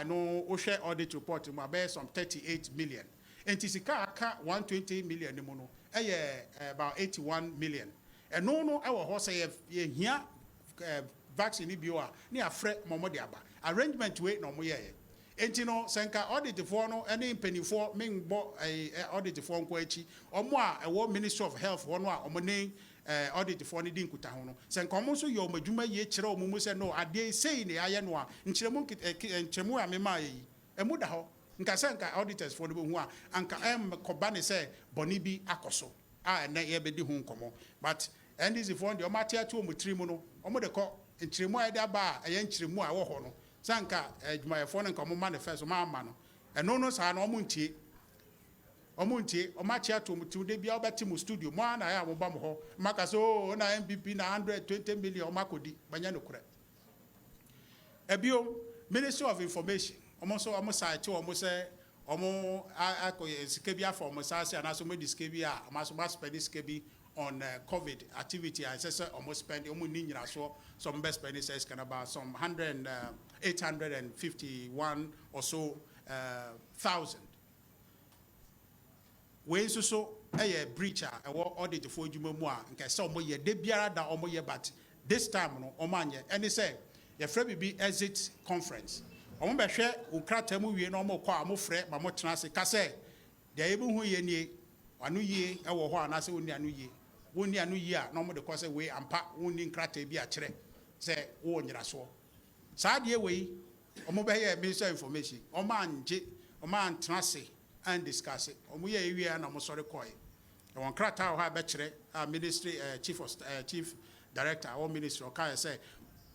no o share audit report mu be some 38 million enti sika aka 120 million mu no about 81 million no ewo ho say ye hia vaccine bi o na afre momode aba arrangement we no mo ye enti no senka audit for no any penifo menbo audit for nko achi omo a ewo Ministry of Health wono a omo ne audit for ne din kuta ho no senka omo so ye omadwuma ye kire omo mu se no ade sei ne aye no a nkyeremu a mema yi emu da ho nka senka auditors for no hu a anka koba ne se boni bi akoso na ye be di ho nkomo but NDC for the omatia to omutri mu no omo de ko nkyeremu a de ba a ye nkyeremu a wo ho no sanka adwumayefo no nka mo manifesto ma ama no eno no sa na omo ntie omatia to omutri de bia obeti mu studio mo na ya mo ba mo ho maka so na MPP na 120 million makodi banya no kure ebio Ministry of Information omo so omo site omo se omo akoye sikebi afọ omo sa se na so mo diskebi a amaso ba spend diskebi on COVID activity. I said almost spend some best spending says can about some 851 or so thousand. When so a breacher I will audit for you more and so ye de biara da omo ye but this time no omanye and they say your friend be exit conference. Omo be hwe ukrata mu wie no omo kwa amo frɛ ma mo tena se ka se de ebu hu ye nie anu yie e wo ho anase woni anu yie woni anu yie a no mo de ko se we ampa woni nkrata bi a kyerɛ se wo nyira so saa de we omo be ye Minister Information omo anje omo antena se and discuss it omo ye wie na mo sori koi e won krata ho ha be kyerɛ ministry chief director or ministry o ka say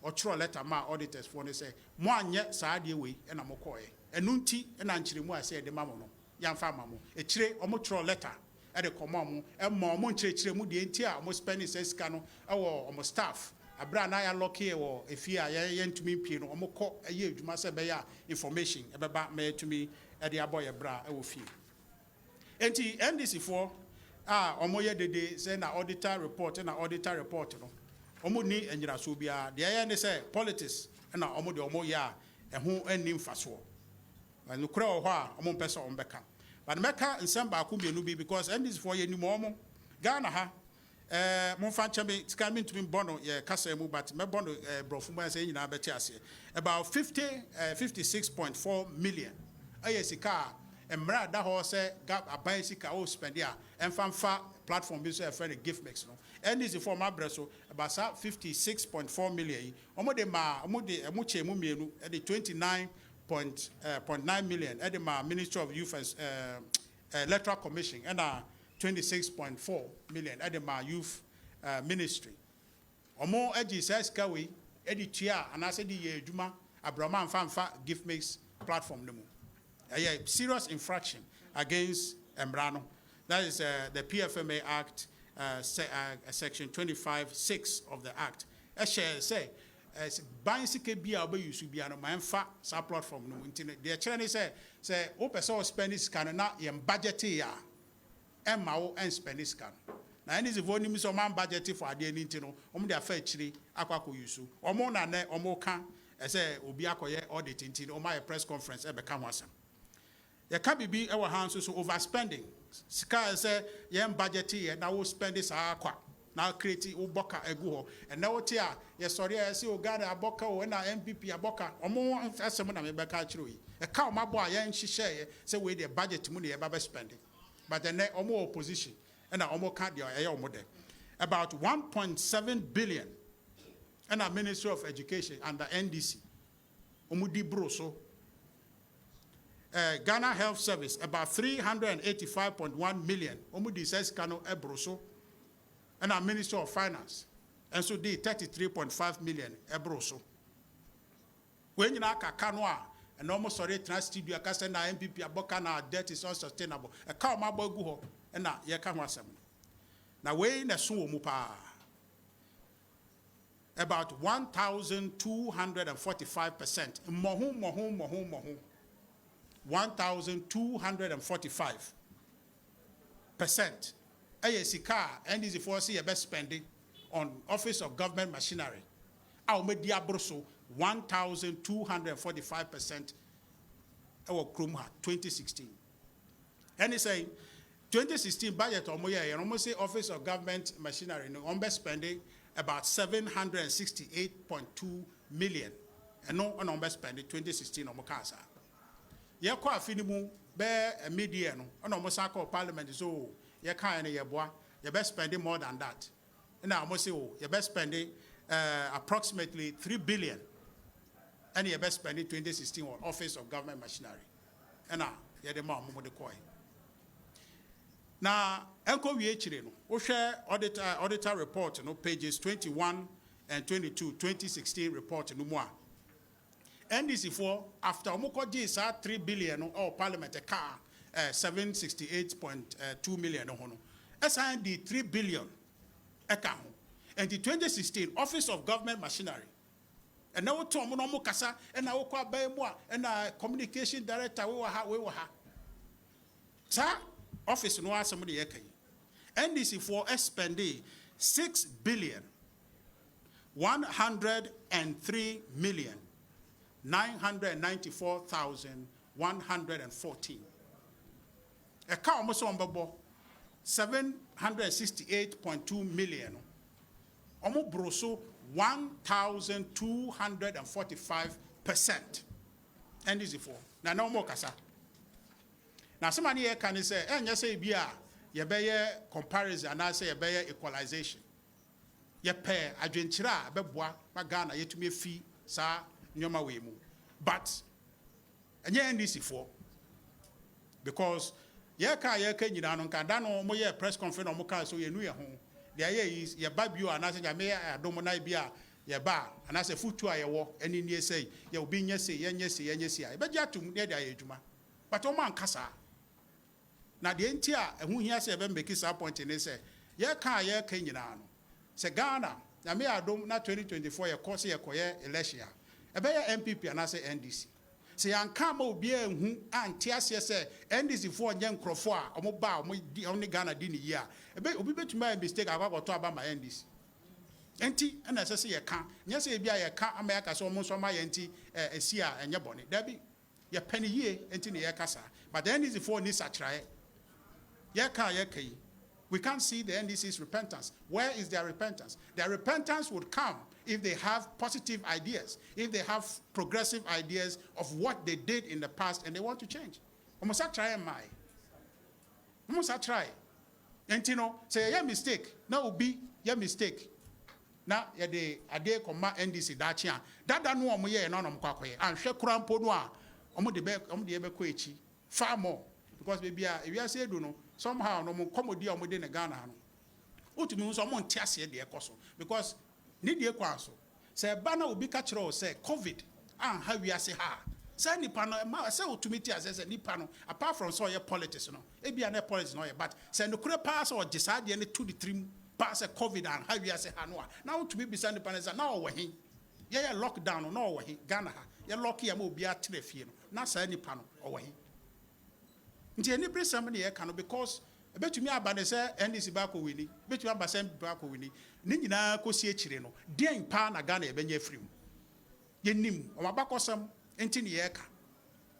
or letter ma auditors for ne say mo anye saa de we na mo koi enu nti na nkyeremu a say de ma mo no yamfa ma mo e kyire omo tro letter e de komo mo e mo mo nkyerechire mu de nti a mo spend sika no e wo omo staff abra na ya lock here wo efi a ye ntumi pie no omo kɔ eye adwuma se be ya information e beba ma etumi e de aboye bra e wo fi enti NDC for omo ye dede say na auditor report no omo ni enyira so bia de ye ne say politics na omo de omo ya eho ani mfaso no kura ho a omo mpesa omo beka but meka nsem ba ko bienu bi because NDC for ye ni mo Ghana ha mo fa chame tika me ntumi bono ye kasa mu but me bono brofu mo say nyina beti ase about 56.4 million ayesika emra da ho say gap aban sika o spend ya emfa platform bi so e friend gift mix no NDC for my breso about 56.4 million omo de chemu mienu e de 29.9 million e de ma Ministry of Youth and Electoral Commission and 26.4 million e de ma Youth Ministry omo agi says kawe e de tua anase de ye adwuma abrama mfa gift mix platform no mu a serious infraction against Embrano. That is the PFMA Act, Section 25(6) of the Act. Say, as bicycle be our use be an man fat sa platform no internet. The Chinese say open source Spanish can not in budget ya and mao and Spanish can. Now any volume is a man budget for a day no the affair chili aquaco use or more than or more can as a ubiakoye audit into or my press conference ever come once. There can't be our hands so overspending. Sky say yam budget here now will spend this aqua. Now create Uboka ego and now tia yes sorry I see Uganda Aboka or na MPP Aboka or more as someone I may catchy. A cow my boy and she share say we the budget money about spending. But then or more opposition and I almost can't your model. About 1.7 billion and our Ministry of Education under NDC. Omudi Broso. Ghana Health Service about 385.1 million. Omudi says Kano Ebroso. And our Minister of Finance, and so did 33.5 million ebroso. When you naka kanwa, and almost sorry studio kasa na MPP aboka na debt is unsustainable. A cow my boy guho, and na ye kanwa. Now we na suo mupa about 1,245%. Mohu. 1,245%. ASICA and is for see a best spending on Office of Government Machinery. Our media broso 1,245% our Krumha 2016. And he's saying 2016 budget and almost say Office of Government Machinery on best spending about 768.2 million. And no on best spending 2016 on Mokasa. Yeah, quite finimu bear a median on almost Parliament is all. You can't you best spending more than that. And now I must say, you best spending approximately 3 billion. And you best spending 2016 on Office of Government Machinery. And now you the mom of the coin. Now, Uncle VH, we share auditor report, pages 21 and 22, 2016 report no more. NDC4 after Omoko J 3 billion or Parliament a car. 768.2 million. SIND 3 billion. And in 2016, Office of Government Machinery. And now to Monomo Kasa, and now Baymoa, and communication director, we were ha. Sir, Office no somebody eke. NDC4 spending 6 billion 103 million 994,114. A cow almost on Babo 768.2 million. Omo broso 1,245%. And this is for now no more kasa. Now somebody here can say, and you say be ye bear comparison and I say bear equalization. Ye pair adventura beboa magana ye to me fee sa nyoma we mu. But and ye this is for because ye nyina no kan da no mo ye press conference no mo kan so ye nu ye ho de aye is ye ba bio anase ya me adom na bia ye ba anase futu a ye wo eni nie sei ye obi nya sei ye nya sei ye nya sei e be gya tum ne de aye adwuma but o man kasa na de enti a ehu hia se be make sa point ne se ye nyina no se Ghana na me adom na 2024 ye course ye koye election e be ye MPP anase NDC. Se yankama obi enhu anti ase se NDC for nye nkrofo a omo ba omo Ghana di ni ya ebe obi betuma mistake akwakoto aba ma NDC enti na se ye ka nye se bia ye ka ama ya ka so omo so ma ye enti esi a enye bone da bi ye pani ye enti ne ye kasa but the NDC for ni satrae ye ka we can't see the NDC's repentance. Where is their repentance? Their repentance would come if they have positive ideas, if they have progressive ideas of what they did in the past and they want to change. Almost try my. Almost try. And you know, say yeah mistake. Now be yeah mistake. Now yeah the ade koma NDC dachia. That no omo ye no no mkwakoye. And hwe kurampo no a omo de ebe ko echi far more because baby if you say do no somehow no mo komodi omo de na Ghana no. Utumi so mo ntiase de ekoso because ni de kwaso say ba na obi ka kire o say covid an ha wi ase ha say nipa no ma say utumi ti ase say nipa no apart from so your politics no e bia na politics no but say no kure pass or decide ne to the trim pass covid an ha wi ase ha no a na utumi bi say nipa na say na o we hin Yeah, lockdown no way Ghana. Ya lock ya mo bia trefie no. Na sa nipa no owe he. Nti any place somebody here can because betumi aba ne say NDC ba ko wini. Betumi aba say ba ko wini. Ni nyina kosi akire no. Den pa na Ghana e benya free mu. Ye nim o mabakosam enti ne ye ka.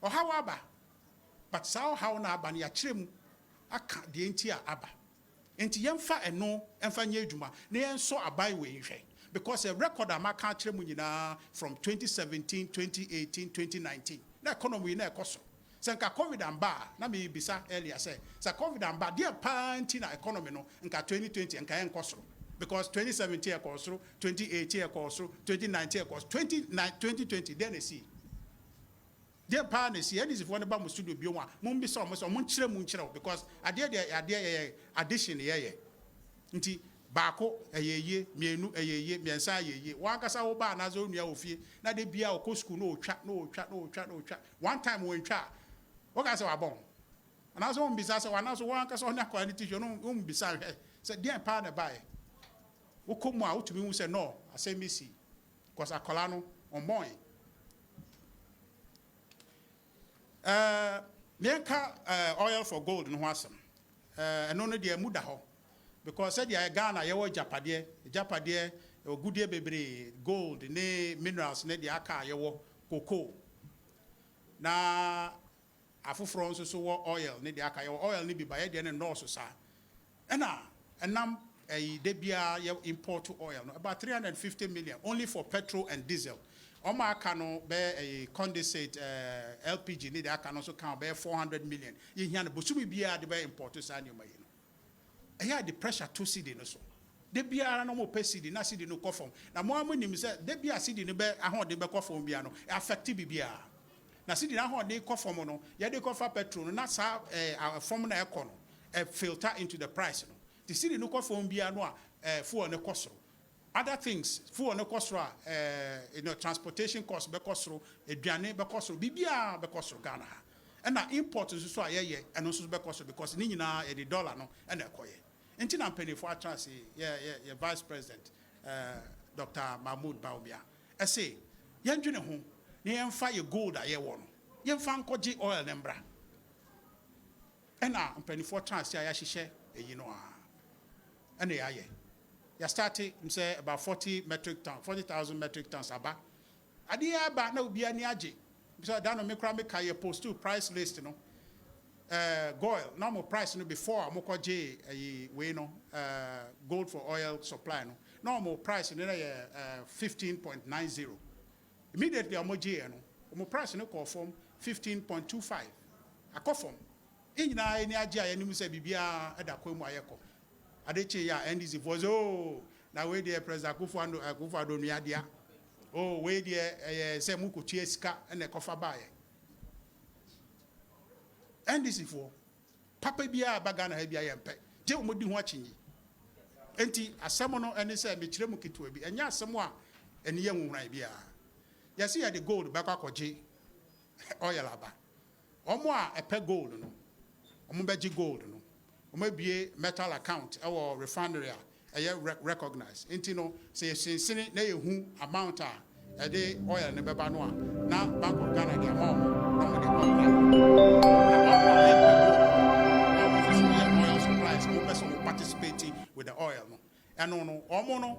O hawa aba. But sao how na aba ne akire mu aka de enti a aba. Enti yemfa eno emfa nya adwuma. Ne yenso abai we hwe. Because a record am aka akire mu nyina from 2017, 2018, 2019. Na economy na ekoso. Senka COVID and ba na me bisa earlier say COVID and ba dia panti na economy no nka 2020 nka enkoso. Because 2017 ekoso, 2018 ekoso, 2019 ekoso, 2020 then they see. Dear partners, here is if one about studio be one. Mumbi so munchire because idea addition here. Nti baako eyeye mienu eyeye miensa eyeye wankasa wo ba nazo nua ofie na de bia okọ school no otwa one time when twa waka say wabon anazo mbisa say wanazo wankasa ona quality jo no mbisa he say dear partner buy wo komu a utumi hu say no asem si because akola no on boy oil for gold no asem eno no de muda ho because said ya Ghana ye wo japade ogudie bebre gold ne minerals ne de aka ye wo cocoa na afoforo nso so wo oil ne de aka ye wo oil ne bi ba ye de ne north sa enam de bia ye import oil no about 350 million only for petrol and diesel Oma aka no be condensate LPG ne de aka no so kan be 400 million ye hia no bosumi bia de be import sa ne ma ye I had the pressure to see the no so. They be a no more pesidi, na see the no coffin. Na more money say they be a city the bear, I want the back of biano, affected bibia. Na see the now they coffin mono, ya de coffer petrol, not a formula econo, a filter into the price. The city no coffin biano, full on the cost. Other things, full on the cost, transportation cost, becosro, a diane becosro, bibia becosro Ghana. And now import is so and also because Nina the dollar no and a coy. And I'm penny for a chance, Vice President Dr. Mahmoud Baobia. I say, young Junior home, near fire gold I won. Young fan koji oil nembra. And now I'm penny for a chance, I share, you know. And the aye. You started, say, about 40,000 metric tons. Aba. Adia ba na ubi ani aje. So I don't make a post to price list, you know. Gold, normal price no before Moko J we no gold for oil supply no. Normal price no 15.90. Immediately J no price no call from 15.25. I call from. Ina any aja any say bibia eda kwemu ayeko. Adeche ya NDC voice oh na we dey president Akufo-Addo nuadia. Oh, we there say muku tieska and a coffee buy. And this is for Papa Bia Bagana Hebia Yampe. Joe Mudi watching ye. Enti a samono and say Michremuki to be and ya someone and young Rabia. Yasi had the gold back or J. Oyalaba. Omoa a peg gold no. Omobeji gold no. Maybe metal account or refinery. I recognize. Intino say since they who amount a day oil never banwa. Now Bank of Ghana their home. Oil supplies, more person participating with the oil. And no, Omono,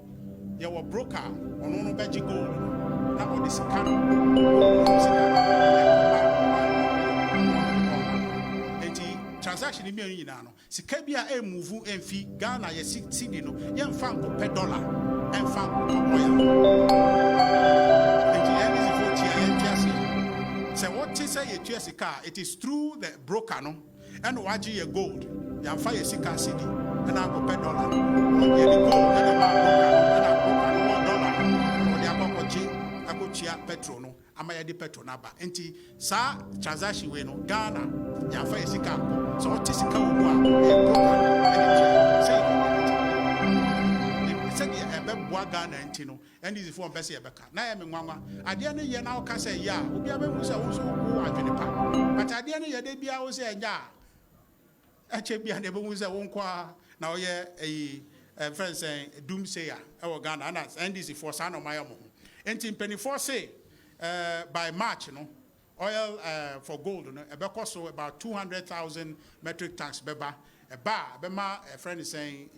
you were broker on no beji gold. Now this transaction in million nano. Sikabia a move and fee Ghana ye city no young fan per dollar and fan oil. And the end is so what is a car? It is through the broker no and waji a gold. Young fire sika city and I go per dollar. Or the gold and a broker $1 or the Akochia petrol no. Amaya di petrol naba. Enti sa transaction we no Ghana ya fa esika so what is sika wo a say e be boa Ghana enti no and is for person e beka na ya me nwanwa ade ne ye na wo ka say ya obi abehu say wo so wo adwene pa but ade ne ye de bia wo say nya a che bia ne behu say wo nkwa na wo ye friends doom say ya e wo Ghana and this for sa no maya mo And in penny for say by March, oil for gold, cost so about 200,000 metric tons. Beba, a friend is saying,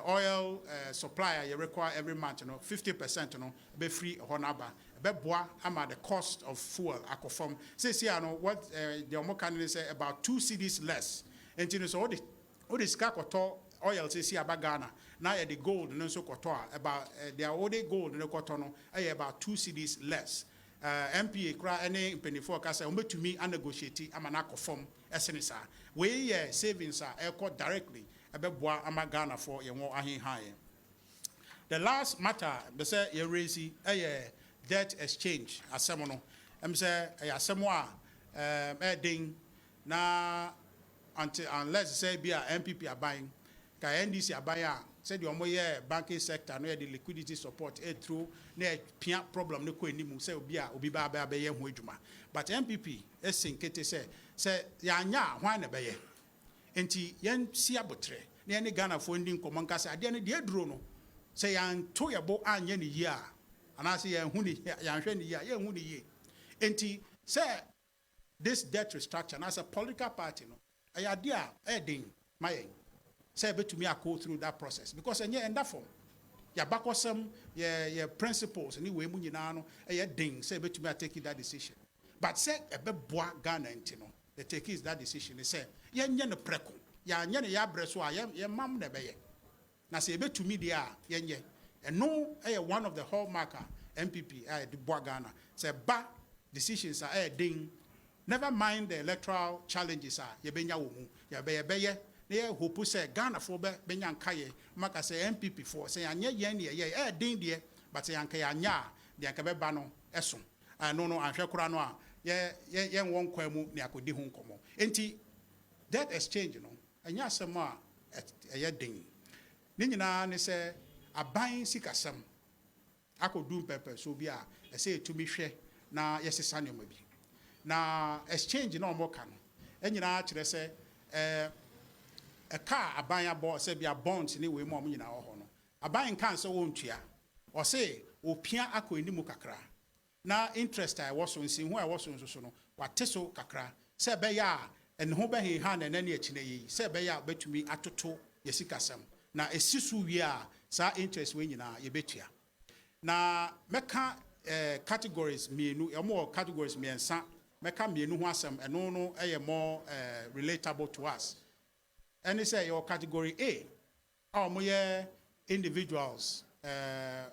oil supplier you require every month, 50%, be free honaba. Beboa ama the cost of fuel akofom. Says here, what the Omokan say about 2 cedis less. And you know, all the skakoto oil says here about Ghana. Now the gold no so koto about their old gold no kotono about 2 cedis less. MPA cry any penny forecast to me and negotiate amanako form SNSA. We savings are airport directly about ama Ghana for your more high. The last matter they say you raise debt exchange as someone say someone ding na unless say be a MPP are buying ka NDC are buying said the banking sector no the liquidity support through na pia problem no ko animu say obi ba ye ho adwuma but MPP esinkete say ya nya hwan na be ye enti yen si abotre na ne Ghana fo ndi nkomo nka say ade ne de aduro no say yan to yebo anya ne yi a anase yan hu ne yan hwe ne yi a yan hu ne yi enti say this debt restructure as a political party no ayade a edin mayen say to me I go through that process because enye enda form ya bakosem ye principles ni we mu nyina no ding say to me I take that decision but say ebe boa Ghana enti no the take is that decision they say ye nye no preko ya nye ne ya breso a ye mam na be ye na say to me dia ye nye eno one of the hallmark MPP the boa Ghana say ba decisions are ding. Never mind the electoral challenges are ye benya wo mu ya be ye na hope say Ghana for benya nkaye maka say MPP for say anya ye ne ye din de but say anka anya de anka be ba no eso no anhwe kora no a ye won kwa mu ne akodi ho nkomo enti that exchange no anya asem a ye din ni nyina ne say aban sikasem akodu pepe so bi a say etumi hwe na yesesa ne bi na exchange no mo ka no enyina kire say a car aban abo say be a bonds ni we mo nyina ho no aban kan so wontua o say opia akoni mu kakra na interest I was on sin who I was on so no wate so kakra say be ya en ho be he ha na na ne akine yi say be ya betumi atoto yesikasam na esisu wi a sa interest we nyina ye betua na meka categories mienu more categories miensa meka mienu ho asem eno no more relatable to us. And they say your category A, individuals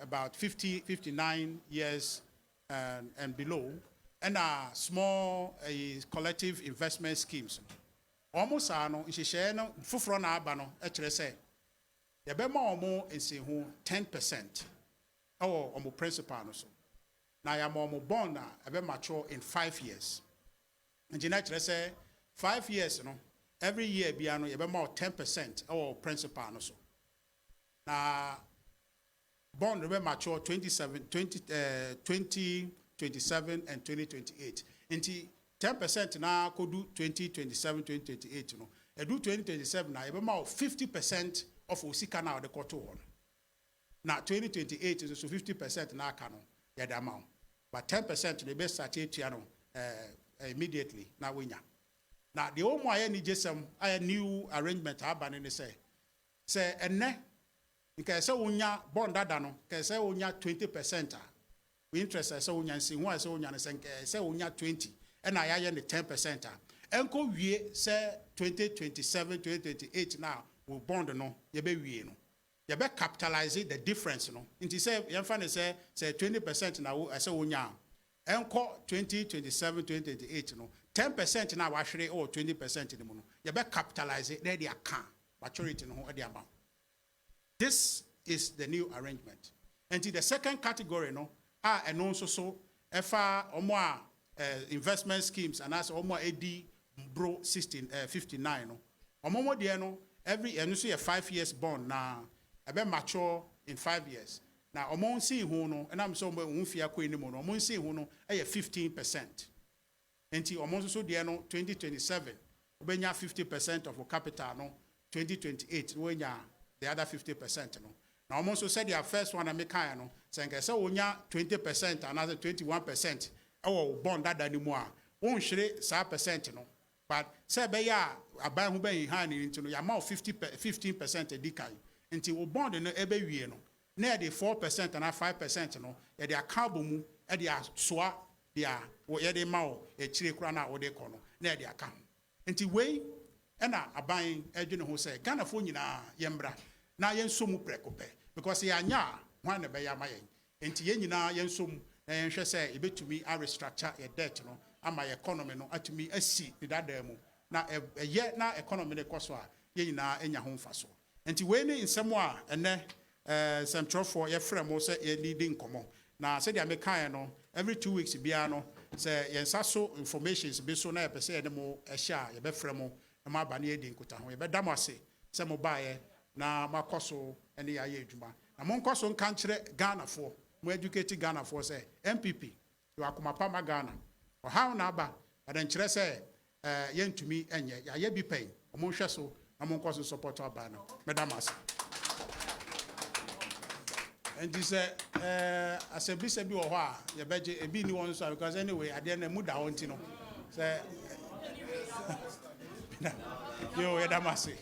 about 59 years and below, and small collective investment schemes. Almost no, if you share no, fufro na abano, actually say, the be more in say 10%, or omo principal no so. Now ya more bond na be mature in 5 years. And you naturally say 5 years, no. Every year, be you be more 10% or principal no so. Now, bond will mature 2027 and 2028. Until 10% now could do 2027, 2028. You know, do 2027 now, you be more 50% of Osika now the quarter one. Now 2028 is so 50% now canon, yeah the amount, but 10% the best start immediately now we now the old way ni jesem a new arrangement happen in say enne nke say unya bond dada no nke say unya 20% we interest say unya nsi ho say unya ne say unya 20 and I ya the 10% enko wie say 2027 2028 now we bond no ye be wie no ye be capitalize the difference no nti say ye fa ne say 20% na I say unya enko 2027 2028 no 10% now actually or 20% in the mono. You better capitalize it, there they account maturity no the amount. This is the new arrangement. And to the second category, no, and also so FR or more investment schemes and as or more AD bro 59 no. Or more no every and you see a 5 years bond now I be mature in 5 years. Now among see who no and I'm so unfia ko anymore. Among see who no 15%. Enti almost so there no 2027 we 50% of our capital no 2028 we the other 50% no Now almost said their first one I make no saying so onya 20% another 21% oh bond that anymore. Won't share sa percent no. But say be ya aban who be in hand into no amount 15% a decay. Until we bond no ebe wie no. Near the 4% and 5% no, ya the account mu e the soa dia wo ye de ma o e chire kura na wo de ko no na de aka ho enti wei e na aban edwene ho se Ghana fo nyina yembra na yensom prekope because ya nya hwan na be ya mayen enti ye nyina yensom na yenhwe se e betumi a restructure ye debt no ama ye economy no atumi asi ne dada mu na ye na economy ne koso a ye nyina enya ho mfaso enti wei ne nsemo a ene some for ye frame mo se ye leading komo na se dia me kan no every 2 weeks bia no se ye nsaso informations be so na ye pese ye mo ehia ye be frame mo na ma ba na ye di nkuta ho ye be da mo ase se mo ba ye na makoso ene ya ye adwuma na mo nkoso nka nkire Ghana fo mo educate Ghana fo se MPP yo akoma pa ma Ghana o how na ba adan nkire se ye ntumi enye ya ye bi pen mo hwe so na mo nkoso support aba na me da mo ase. And this as a bishop be or your budget a bini one so because anyway I didn't move down to know. Say yo, Edamasi.